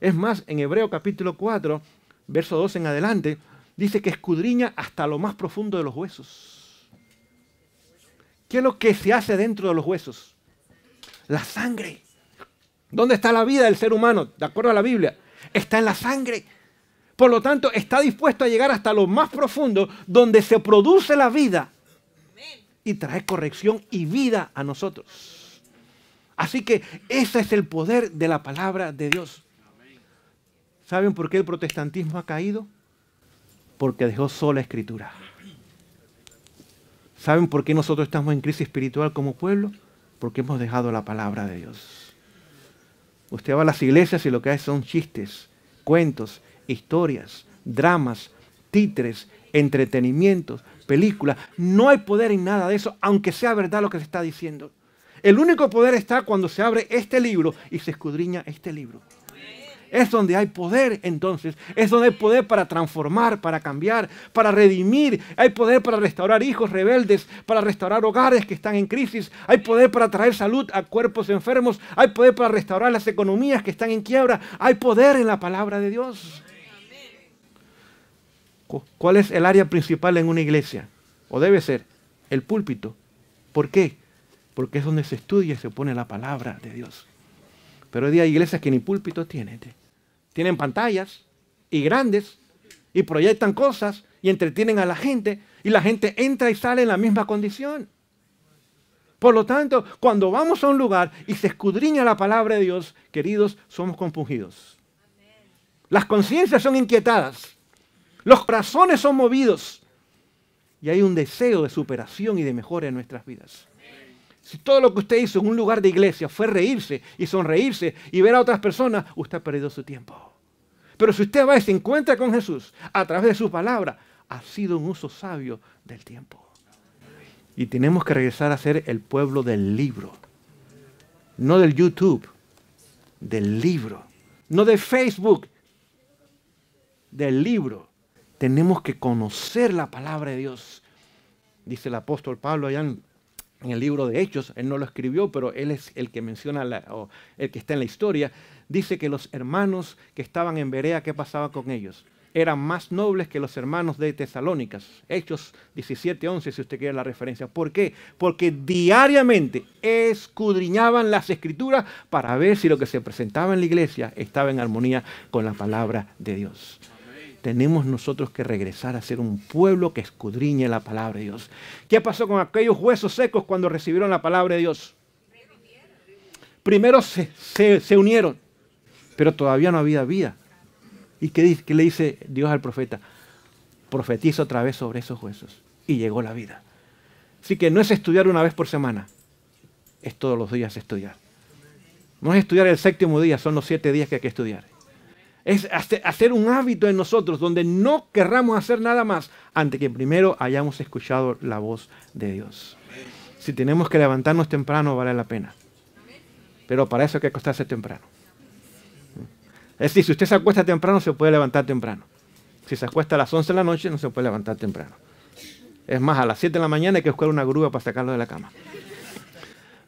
Es más, en Hebreo capítulo 4, verso 2 en adelante, dice que escudriña hasta lo más profundo de los huesos. ¿Qué es lo que se hace dentro de los huesos? La sangre. ¿Dónde está la vida del ser humano? De acuerdo a la Biblia, está en la sangre. Por lo tanto, está dispuesto a llegar hasta lo más profundo, donde se produce la vida y trae corrección y vida a nosotros. Así que ese es el poder de la palabra de Dios. ¿Saben por qué el protestantismo ha caído? Porque dejó sola escritura. ¿Saben por qué nosotros estamos en crisis espiritual como pueblo? Porque hemos dejado la palabra de Dios. Usted va a las iglesias y lo que hay son chistes, cuentos, historias, dramas, títeres, entretenimientos, películas. No hay poder en nada de eso, aunque sea verdad lo que se está diciendo. El único poder está cuando se abre este libro y se escudriña este libro. Es donde hay poder, entonces. Es donde hay poder para transformar, para cambiar, para redimir. Hay poder para restaurar hijos rebeldes, para restaurar hogares que están en crisis. Hay poder para traer salud a cuerpos enfermos. Hay poder para restaurar las economías que están en quiebra. Hay poder en la palabra de Dios. ¿Cuál es el área principal en una iglesia? O debe ser el púlpito. ¿Por qué? Porque es donde se estudia y se pone la palabra de Dios. Pero hoy día hay iglesias que ni púlpito tienen. Tienen pantallas y grandes y proyectan cosas y entretienen a la gente y la gente entra y sale en la misma condición. Por lo tanto, cuando vamos a un lugar y se escudriña la palabra de Dios, queridos, somos compungidos. Las conciencias son inquietadas. Los corazones son movidos. Y hay un deseo de superación y de mejora en nuestras vidas. Si todo lo que usted hizo en un lugar de iglesia fue reírse y sonreírse y ver a otras personas, usted ha perdido su tiempo. Pero si usted va y se encuentra con Jesús a través de su palabra, ha sido un uso sabio del tiempo. Y tenemos que regresar a ser el pueblo del libro. No del YouTube, del libro. No de Facebook, del libro. Tenemos que conocer la palabra de Dios. Dice el apóstol Pablo allá en el libro de Hechos, él no lo escribió, pero él es el que menciona, o el que está en la historia, dice que los hermanos que estaban en Berea, ¿qué pasaba con ellos? Eran más nobles que los hermanos de Tesalónicas. Hechos 17:11, si usted quiere la referencia. ¿Por qué? Porque diariamente escudriñaban las Escrituras para ver si lo que se presentaba en la iglesia estaba en armonía con la palabra de Dios. Tenemos nosotros que regresar a ser un pueblo que escudriñe la palabra de Dios. ¿Qué pasó con aquellos huesos secos cuando recibieron la palabra de Dios? Primero se unieron, pero todavía no había vida. ¿Y qué le dice Dios al profeta? Profetiza otra vez sobre esos huesos. Y llegó la vida. Así que no es estudiar una vez por semana, es todos los días estudiar. No es estudiar el séptimo día, son los 7 días que hay que estudiar. Es hacer un hábito en nosotros donde no querramos hacer nada más antes que primero hayamos escuchado la voz de Dios. Si tenemos que levantarnos temprano, vale la pena. Pero para eso hay que acostarse temprano. Es decir, si usted se acuesta temprano, se puede levantar temprano. Si se acuesta a las 11 de la noche, no se puede levantar temprano. Es más, a las 7 de la mañana hay que buscar una grúa para sacarlo de la cama.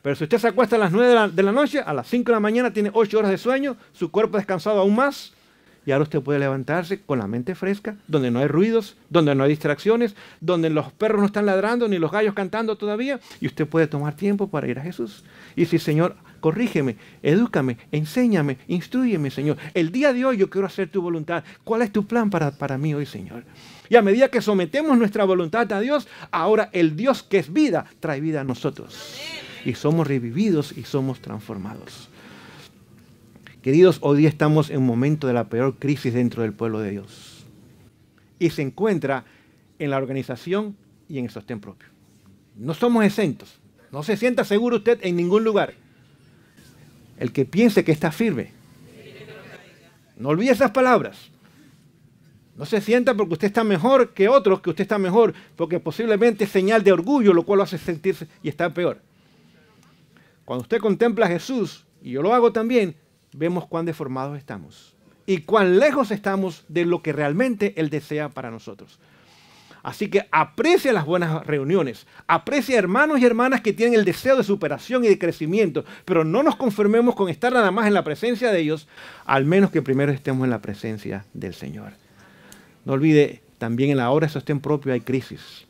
Pero si usted se acuesta a las 9 de la noche, a las 5 de la mañana tiene 8 horas de sueño, su cuerpo ha descansado aún más, y ahora usted puede levantarse con la mente fresca, donde no hay ruidos, donde no hay distracciones, donde los perros no están ladrando, ni los gallos cantando todavía, y usted puede tomar tiempo para ir a Jesús. Y decir, Señor, corrígeme, edúcame, enséñame, instrúyeme, Señor. El día de hoy yo quiero hacer tu voluntad. ¿Cuál es tu plan para mí hoy, Señor? Y a medida que sometemos nuestra voluntad a Dios, ahora el Dios que es vida, trae vida a nosotros. Y somos revividos y somos transformados. Queridos, hoy día estamos en un momento de la peor crisis dentro del pueblo de Dios. Y se encuentra en la organización y en el sostén propio. No somos exentos. No se sienta seguro usted en ningún lugar. El que piense que está firme. No olvide esas palabras. No se sienta porque usted está mejor que otros, que usted está mejor, porque posiblemente es señal de orgullo, lo cual lo hace sentirse y estar peor. Cuando usted contempla a Jesús, y yo lo hago también, vemos cuán deformados estamos y cuán lejos estamos de lo que realmente Él desea para nosotros. Así que aprecia las buenas reuniones, aprecia hermanos y hermanas que tienen el deseo de superación y de crecimiento, pero no nos conformemos con estar nada más en la presencia de ellos, al menos que primero estemos en la presencia del Señor. No olvide, también en la hora de sostén propio hay crisis.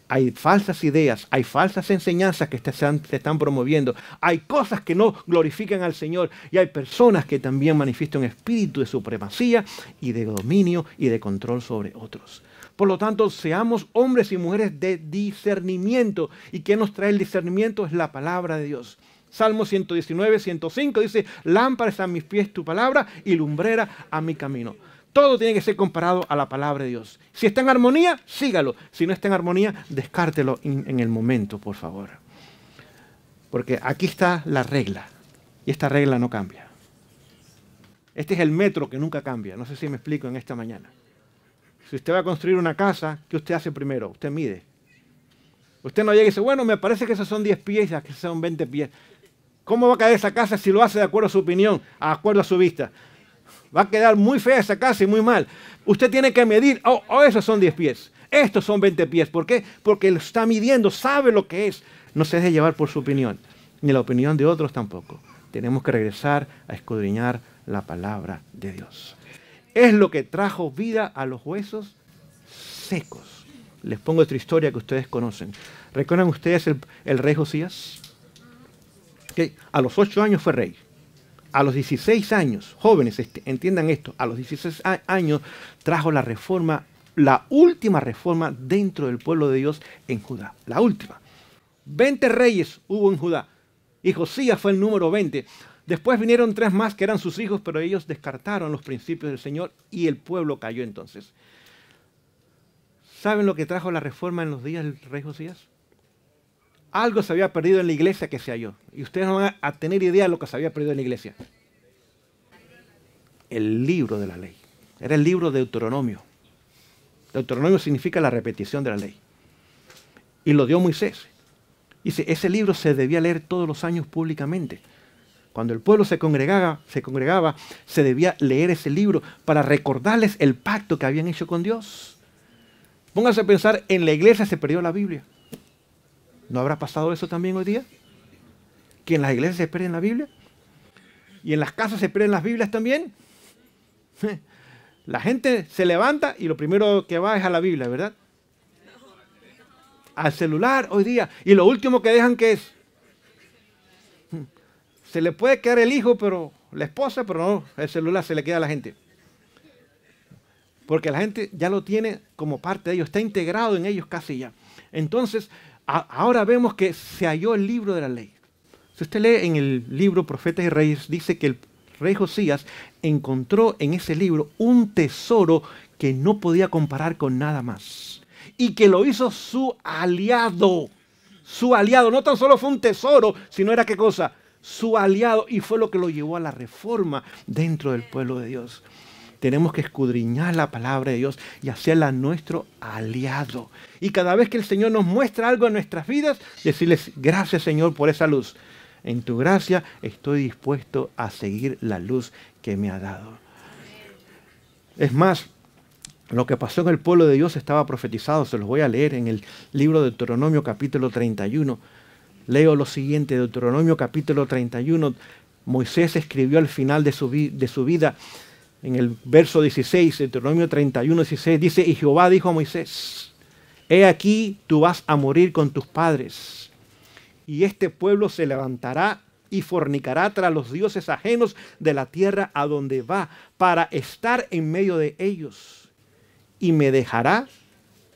Hay falsas ideas, hay falsas enseñanzas que se están promoviendo. Hay cosas que no glorifican al Señor. Y hay personas que también manifiestan un espíritu de supremacía y de dominio y de control sobre otros. Por lo tanto, seamos hombres y mujeres de discernimiento. ¿Y qué nos trae el discernimiento? Es la palabra de Dios. Salmo 119, 105 dice, lámpara es a mis pies tu palabra y lumbrera a mi camino. Todo tiene que ser comparado a la palabra de Dios. Si está en armonía, sígalo. Si no está en armonía, descártelo en el momento, por favor. Porque aquí está la regla. Y esta regla no cambia. Este es el metro que nunca cambia. No sé si me explico en esta mañana. Si usted va a construir una casa, ¿qué usted hace primero? Usted mide. Usted no llega y dice, bueno, me parece que esos son 10 pies y que son 20 pies. ¿Cómo va a caer esa casa si lo hace de acuerdo a su opinión, de acuerdo a su vista? Va a quedar muy fea esa casa y muy mal. Usted tiene que medir, esos son 10 pies, estos son 20 pies. ¿Por qué? Porque lo está midiendo, sabe lo que es. No se deje llevar por su opinión, ni la opinión de otros tampoco. Tenemos que regresar a escudriñar la palabra de Dios. ¿Es lo que trajo vida a los huesos? secos. Les pongo otra historia que ustedes conocen. ¿Recuerdan ustedes el rey Josías? Que a los 8 años fue rey. A los 16 años, jóvenes, entiendan esto, a los 16 años trajo la reforma, la última reforma dentro del pueblo de Dios en Judá. La última. 20 reyes hubo en Judá y Josías fue el número 20. Después vinieron 3 más que eran sus hijos, pero ellos descartaron los principios del Señor y el pueblo cayó entonces. ¿Saben lo que trajo la reforma en los días del rey Josías? Algo se había perdido en la iglesia que se halló. Y ustedes no van a tener idea de lo que se había perdido en la iglesia. El libro de la ley. Era el libro de Deuteronomio. Deuteronomio significa la repetición de la ley. Y lo dio Moisés. Dice, ese libro se debía leer todos los años públicamente. Cuando el pueblo se congregaba, se debía leer ese libro para recordarles el pacto que habían hecho con Dios. Pónganse a pensar, en la iglesia se perdió la Biblia. ¿No habrá pasado eso también hoy día? ¿Que en las iglesias se pierden la Biblia? ¿Y en las casas se pierden las Biblias también? La gente se levanta y lo primero que va es a la Biblia, ¿verdad? Al celular hoy día. Y lo último que dejan, ¿qué es? Se le puede quedar el hijo, pero la esposa, pero no, el celular se le queda a la gente. Porque la gente ya lo tiene como parte de ellos, está integrado en ellos casi ya. Entonces, ahora vemos que se halló el libro de la ley. Si usted lee en el libro Profetas y Reyes, dice que el rey Josías encontró en ese libro un tesoro que no podía comparar con nada más. Y que lo hizo su aliado. Su aliado. No tan solo fue un tesoro, sino era ¿qué cosa? Su aliado. Y fue lo que lo llevó a la reforma dentro del pueblo de Dios. Tenemos que escudriñar la palabra de Dios y hacerla nuestro aliado. Y cada vez que el Señor nos muestra algo en nuestras vidas, decirles, gracias Señor por esa luz. En tu gracia estoy dispuesto a seguir la luz que me ha dado. Es más, lo que pasó en el pueblo de Dios estaba profetizado. Se los voy a leer en el libro de Deuteronomio capítulo 31. Leo lo siguiente, Deuteronomio capítulo 31. Moisés escribió al final de su vida. En el verso 16, Deuteronomio 31, 16, dice, y Jehová dijo a Moisés, he aquí tú vas a morir con tus padres, y este pueblo se levantará y fornicará tras los dioses ajenos de la tierra a donde va, para estar en medio de ellos, y me dejará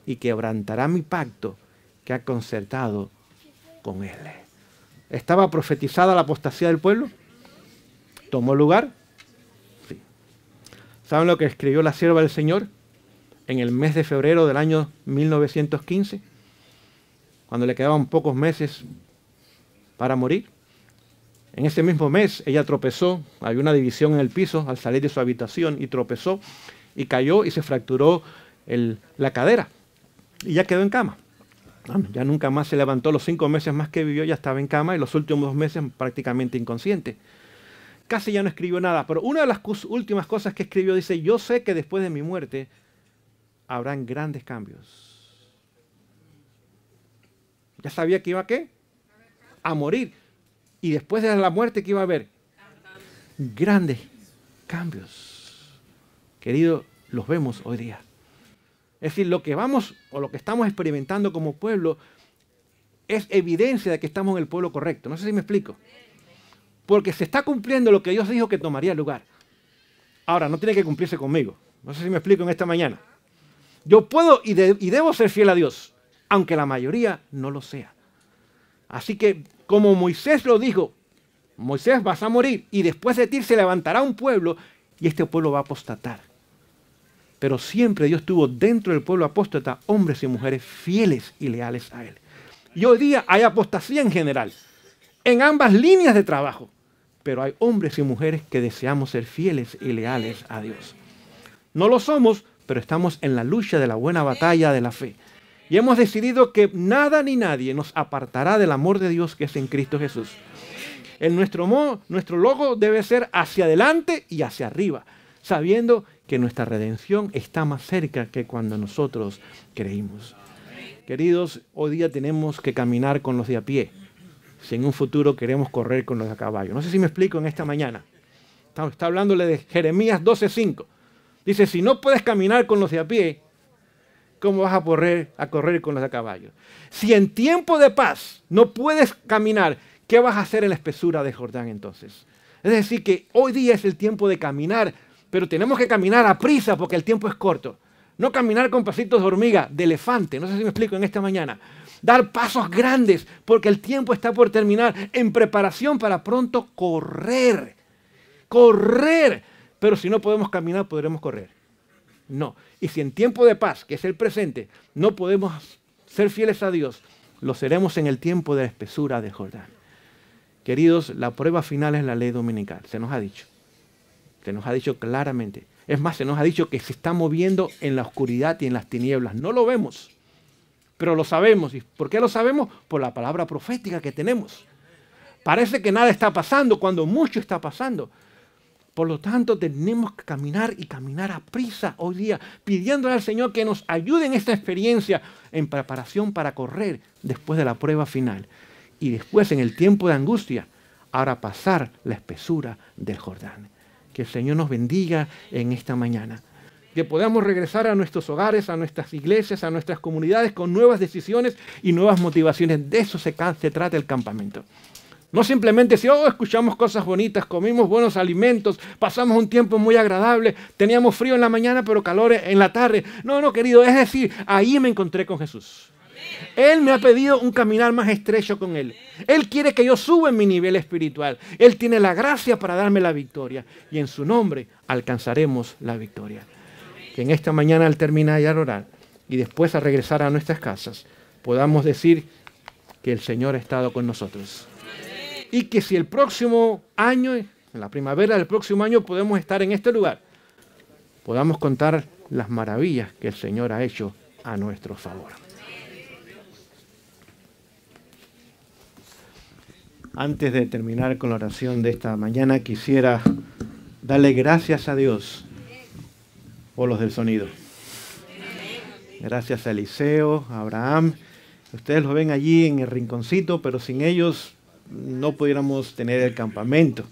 y quebrantará mi pacto que ha concertado con él. ¿Estaba profetizada la apostasía del pueblo? ¿Tomó lugar? ¿Saben lo que escribió la sierva del Señor en el mes de febrero del año 1915? Cuando le quedaban pocos meses para morir. En ese mismo mes ella tropezó, había una división en el piso al salir de su habitación y tropezó y cayó y se fracturó la cadera y ya quedó en cama. Ya nunca más se levantó, los 5 meses más que vivió ya estaba en cama y los últimos 2 meses prácticamente inconsciente. Casi ya no escribió nada, pero una de las últimas cosas que escribió dice, yo sé que después de mi muerte habrán grandes cambios. Ya sabía que iba ¿a qué? A morir. Y después de la muerte, ¿qué iba a haber? Grandes cambios. Querido, los vemos hoy día. Es decir, lo que vamos o lo que estamos experimentando como pueblo es evidencia de que estamos en el pueblo correcto. No sé si me explico. Porque se está cumpliendo lo que Dios dijo que tomaría lugar. Ahora, no tiene que cumplirse conmigo. No sé si me explico en esta mañana. Yo puedo y debo ser fiel a Dios, aunque la mayoría no lo sea. Así que, como Moisés lo dijo, Moisés, vas a morir y después de ti se levantará un pueblo y este pueblo va a apostatar. Pero siempre Dios tuvo dentro del pueblo apóstata hombres y mujeres fieles y leales a Él. Y hoy día hay apostasía en general, en ambas líneas de trabajo. Pero hay hombres y mujeres que deseamos ser fieles y leales a Dios. No lo somos, pero estamos en la lucha de la buena batalla de la fe. Y hemos decidido que nada ni nadie nos apartará del amor de Dios que es en Cristo Jesús. Nuestro logo debe ser hacia adelante y hacia arriba, sabiendo que nuestra redención está más cerca que cuando nosotros creímos. Queridos, hoy día tenemos que caminar con los de a pie. Si en un futuro queremos correr con los de a caballo. No sé si me explico en esta mañana. Está hablándole de Jeremías 12:5. Dice, si no puedes caminar con los de a pie, ¿cómo vas a correr con los de caballo? Si en tiempo de paz no puedes caminar, ¿qué vas a hacer en la espesura de Jordán entonces? Es decir, que hoy día es el tiempo de caminar, pero tenemos que caminar a prisa porque el tiempo es corto. No caminar con pasitos de hormiga, de elefante, no sé si me explico en esta mañana. Dar pasos grandes porque el tiempo está por terminar en preparación para pronto correr. Correr. Pero si no podemos caminar, podremos correr. No. Y si en tiempo de paz, que es el presente, no podemos ser fieles a Dios, lo seremos en el tiempo de la espesura de Jordán. Queridos, la prueba final es la ley dominical. Se nos ha dicho. Se nos ha dicho claramente. Es más, se nos ha dicho que se está moviendo en la oscuridad y en las tinieblas. No lo vemos, pero lo sabemos. ¿Y por qué lo sabemos? Por la palabra profética que tenemos. Parece que nada está pasando cuando mucho está pasando. Por lo tanto, tenemos que caminar y caminar a prisa hoy día, pidiéndole al Señor que nos ayude en esta experiencia en preparación para correr después de la prueba final. Y después, en el tiempo de angustia, ahora pasar la espesura del Jordán. Que el Señor nos bendiga en esta mañana. Que podamos regresar a nuestros hogares, a nuestras iglesias, a nuestras comunidades con nuevas decisiones y nuevas motivaciones. De eso se trata el campamento. No simplemente si escuchamos cosas bonitas, comimos buenos alimentos, pasamos un tiempo muy agradable, teníamos frío en la mañana pero calor en la tarde. No, querido, es decir, ahí me encontré con Jesús. Él me ha pedido un caminar más estrecho con Él. Él quiere que yo suba en mi nivel espiritual. Él tiene la gracia para darme la victoria. Y en su nombre alcanzaremos la victoria. Que en esta mañana al terminar y al orar y después a regresar a nuestras casas, podamos decir que el Señor ha estado con nosotros. Y que si el próximo año, en la primavera del próximo año, podemos estar en este lugar, podamos contar las maravillas que el Señor ha hecho a nuestro favor. Antes de terminar con la oración de esta mañana, quisiera darle gracias a Dios por los del sonido. Gracias a Eliseo, a Abraham. Ustedes lo ven allí en el rinconcito, pero sin ellos no pudiéramos tener el campamento.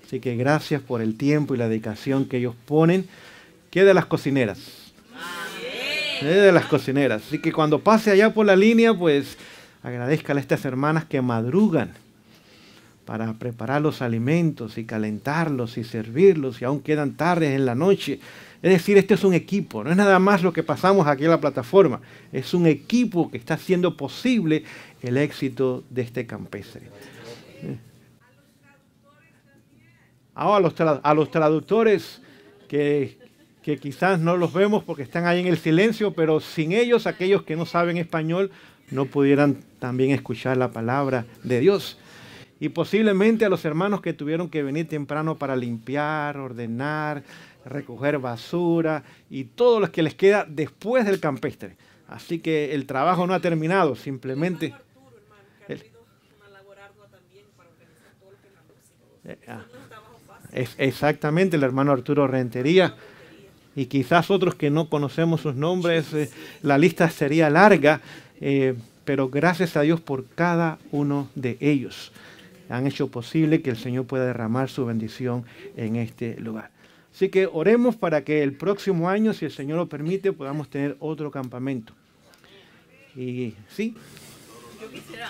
Así que gracias por el tiempo y la dedicación que ellos ponen. ¿Qué de las cocineras? ¿Qué de las cocineras? Así que cuando pase allá por la línea, pues agradezcale a estas hermanas que madrugan para preparar los alimentos y calentarlos y servirlos, y aún quedan tardes en la noche. Es decir, este es un equipo, no es nada más lo que pasamos aquí en la plataforma, es un equipo que está haciendo posible el éxito de este campestre. Ahora a los traductores que quizás no los vemos porque están ahí en el silencio, pero sin ellos, aquellos que no saben español, no pudieran también escuchar la palabra de Dios. Y posiblemente a los hermanos que tuvieron que venir temprano para limpiar, ordenar, recoger basura y todo lo que les queda después del campestre. Así que el trabajo no ha terminado, simplemente... Exactamente, el hermano Arturo Rentería. Y quizás otros que no conocemos sus nombres, la lista sería larga, pero gracias a Dios por cada uno de ellos. Han hecho posible que el Señor pueda derramar su bendición en este lugar. Así que oremos para que el próximo año, si el Señor lo permite, podamos tener otro campamento. Y sí. Yo quisiera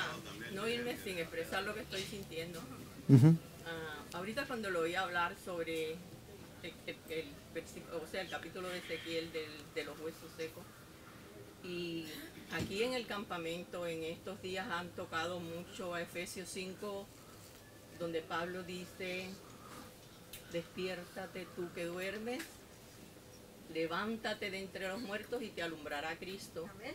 no irme sin expresar lo que estoy sintiendo. Ahorita cuando lo oí hablar sobre el capítulo de Ezequiel de los huesos secos, y aquí en el campamento en estos días han tocado mucho a Efesios 5, donde Pablo dice: despiértate tú que duermes, levántate de entre los muertos y te alumbrará Cristo. Amén.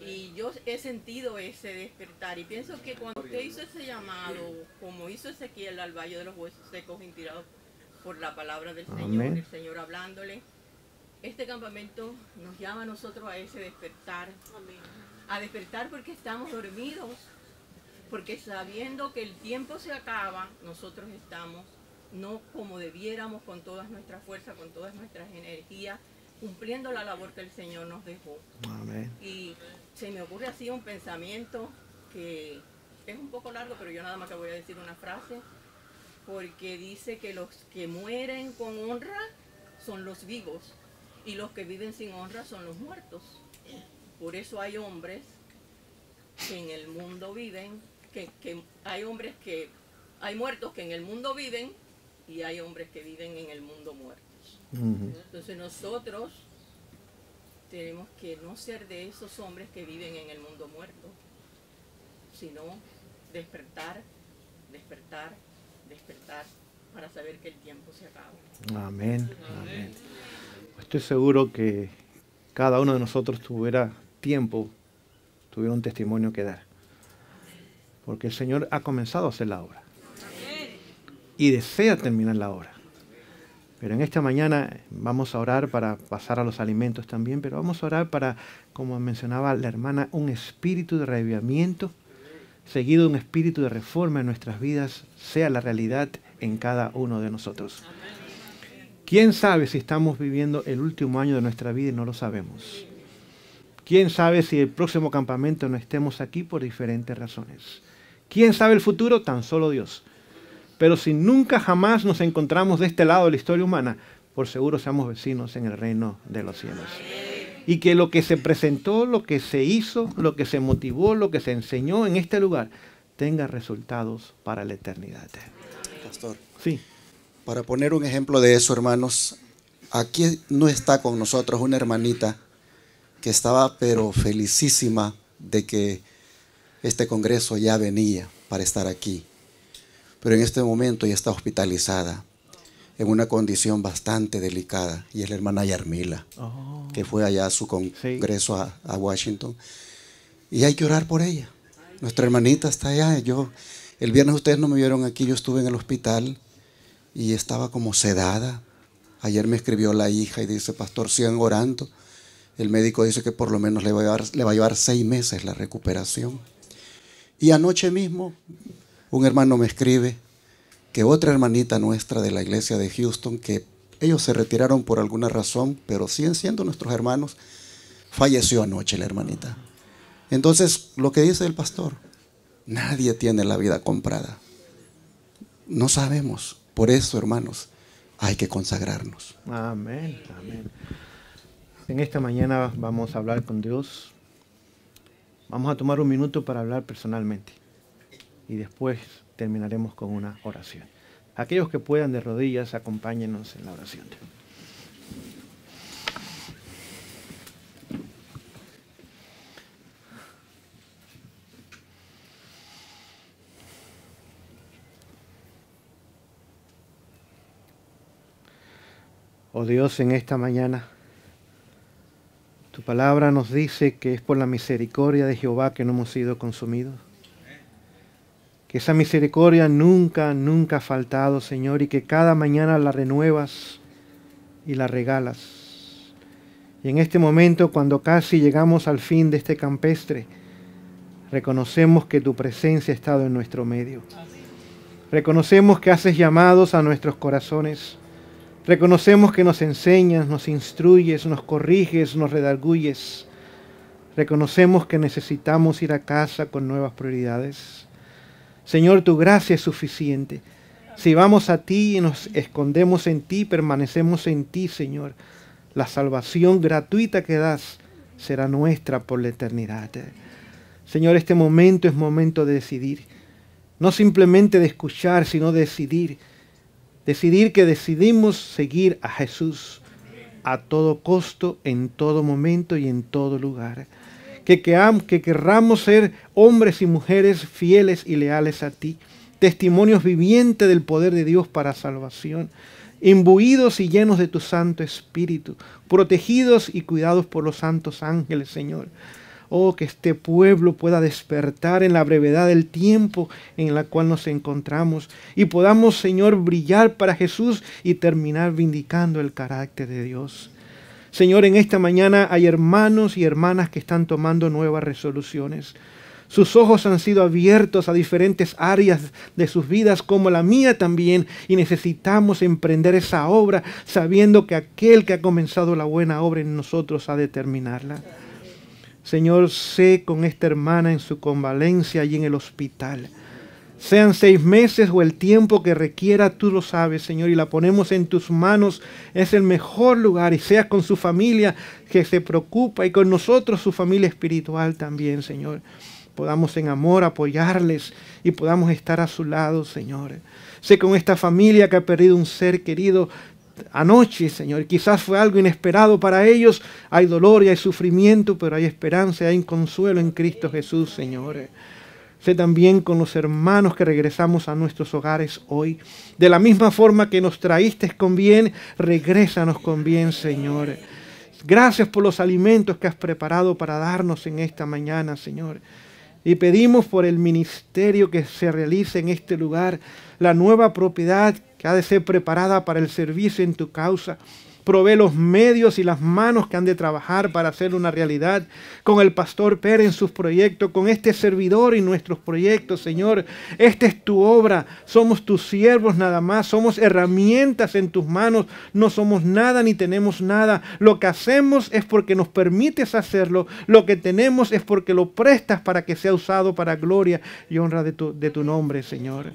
Y yo he sentido ese despertar, y pienso que cuando usted hizo ese llamado, como hizo Ezequiel al valle de los huesos secos, inspirado por la palabra del Señor, Amén. el Señor hablándole, este campamento nos llama a nosotros a ese despertar. Amén. A despertar porque estamos dormidos, porque sabiendo que el tiempo se acaba, nosotros estamos no como debiéramos, con todas nuestras fuerzas, con todas nuestras energías, cumpliendo la labor que el Señor nos dejó. Amén. Y se me ocurre así un pensamiento que es un poco largo, pero yo nada más que voy a decir una frase, porque dice que los que mueren con honra son los vivos y los que viven sin honra son los muertos. Por eso hay hombres que en el mundo viven, que hay hombres que, hay muertos que en el mundo viven y hay hombres que viven en el mundo muertos. Entonces nosotros tenemos que no ser de esos hombres que viven en el mundo muerto, sino despertar, despertar, despertar para saber que el tiempo se acaba. Amén. Amén. Estoy seguro que cada uno de nosotros tuviera tiempo, tuviera un testimonio que dar. Porque el Señor ha comenzado a hacer la obra. Y desea terminar la obra. Pero en esta mañana vamos a orar para pasar a los alimentos también, pero vamos a orar para, como mencionaba la hermana, un espíritu de reavivamiento, seguido de un espíritu de reforma en nuestras vidas, sea la realidad en cada uno de nosotros. ¿Quién sabe si estamos viviendo el último año de nuestra vida y no lo sabemos? ¿Quién sabe si el próximo campamento no estemos aquí por diferentes razones? ¿Quién sabe el futuro? Tan solo Dios. Pero si nunca jamás nos encontramos de este lado de la historia humana, por seguro seamos vecinos en el reino de los cielos. Y que lo que se presentó, lo que se hizo, lo que se motivó, lo que se enseñó en este lugar, tenga resultados para la eternidad. Pastor. Sí. Para poner un ejemplo de eso, hermanos, aquí no está con nosotros una hermanita que estaba pero felicísima de que este congreso ya venía para estar aquí. Pero en este momento ella está hospitalizada en una condición bastante delicada, y es la hermana Yarmila, que fue allá a su congreso a Washington, y hay que orar por ella. Nuestra hermanita está allá. El viernes ustedes no me vieron aquí, yo estuve en el hospital y estaba como sedada. Ayer me escribió la hija y dice: pastor, sigan orando. El médico dice que por lo menos le va a llevar 6 meses la recuperación. Y anoche mismo un hermano me escribe que otra hermanita nuestra de la iglesia de Houston, que ellos se retiraron por alguna razón, pero siguen siendo nuestros hermanos, falleció anoche la hermanita. Entonces, lo que dice el pastor, nadie tiene la vida comprada. No sabemos. Por eso, hermanos, hay que consagrarnos. Amén, amén. En esta mañana vamos a hablar con Dios. Vamos a tomar un minuto para hablar personalmente. Y después terminaremos con una oración. Aquellos que puedan de rodillas, acompáñenos en la oración. Oh Dios, en esta mañana, tu palabra nos dice que es por la misericordia de Jehová que no hemos sido consumidos. Que esa misericordia nunca, nunca ha faltado, Señor, y que cada mañana la renuevas y la regalas. Y en este momento, cuando casi llegamos al fin de este campestre, reconocemos que tu presencia ha estado en nuestro medio. Reconocemos que haces llamados a nuestros corazones. Reconocemos que nos enseñas, nos instruyes, nos corriges, nos redarguyes. Reconocemos que necesitamos ir a casa con nuevas prioridades. Señor, tu gracia es suficiente. Si vamos a ti y nos escondemos en ti, permanecemos en ti, Señor, la salvación gratuita que das será nuestra por la eternidad. Señor, este momento es momento de decidir. No simplemente de escuchar, sino de decidir. Decidir que decidimos seguir a Jesús a todo costo, en todo momento y en todo lugar. Que querramos ser hombres y mujeres fieles y leales a ti, testimonios vivientes del poder de Dios para salvación, imbuidos y llenos de tu Santo Espíritu, protegidos y cuidados por los santos ángeles, Señor. Oh, que este pueblo pueda despertar en la brevedad del tiempo en la cual nos encontramos y podamos, Señor, brillar para Jesús y terminar vindicando el carácter de Dios. Señor, en esta mañana hay hermanos y hermanas que están tomando nuevas resoluciones. Sus ojos han sido abiertos a diferentes áreas de sus vidas, como la mía también, y necesitamos emprender esa obra sabiendo que aquel que ha comenzado la buena obra en nosotros ha de terminarla. Señor, sé con esta hermana en su convalencia y en el hospital. Sean 6 meses o el tiempo que requiera, tú lo sabes, Señor, y la ponemos en tus manos. Es el mejor lugar, y sea con su familia que se preocupa y con nosotros su familia espiritual también, Señor. Podamos en amor apoyarles y podamos estar a su lado, Señor. Sé con esta familia que ha perdido un ser querido anoche, Señor. Quizás fue algo inesperado para ellos. Hay dolor y hay sufrimiento, pero hay esperanza y hay consuelo en Cristo Jesús, Señor. Sé también con los hermanos que regresamos a nuestros hogares hoy. De la misma forma que nos traíste con bien, regrésanos con bien, Señor. Gracias por los alimentos que has preparado para darnos en esta mañana, Señor. Y pedimos por el ministerio que se realice en este lugar, la nueva propiedad que ha de ser preparada para el servicio en tu causa. Provee los medios y las manos que han de trabajar para hacerlo una realidad. Con el pastor Pérez en sus proyectos, con este servidor y nuestros proyectos, Señor. Esta es tu obra. Somos tus siervos nada más. Somos herramientas en tus manos. No somos nada ni tenemos nada. Lo que hacemos es porque nos permites hacerlo. Lo que tenemos es porque lo prestas para que sea usado para gloria y honra de tu nombre, Señor.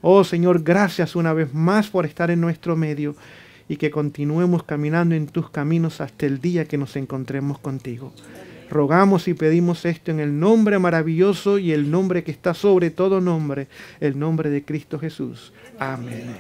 Oh, Señor, gracias una vez más por estar en nuestro medio. Y que continuemos caminando en tus caminos hasta el día que nos encontremos contigo. Rogamos y pedimos esto en el nombre maravilloso y el nombre que está sobre todo nombre, el nombre de Cristo Jesús. Amén.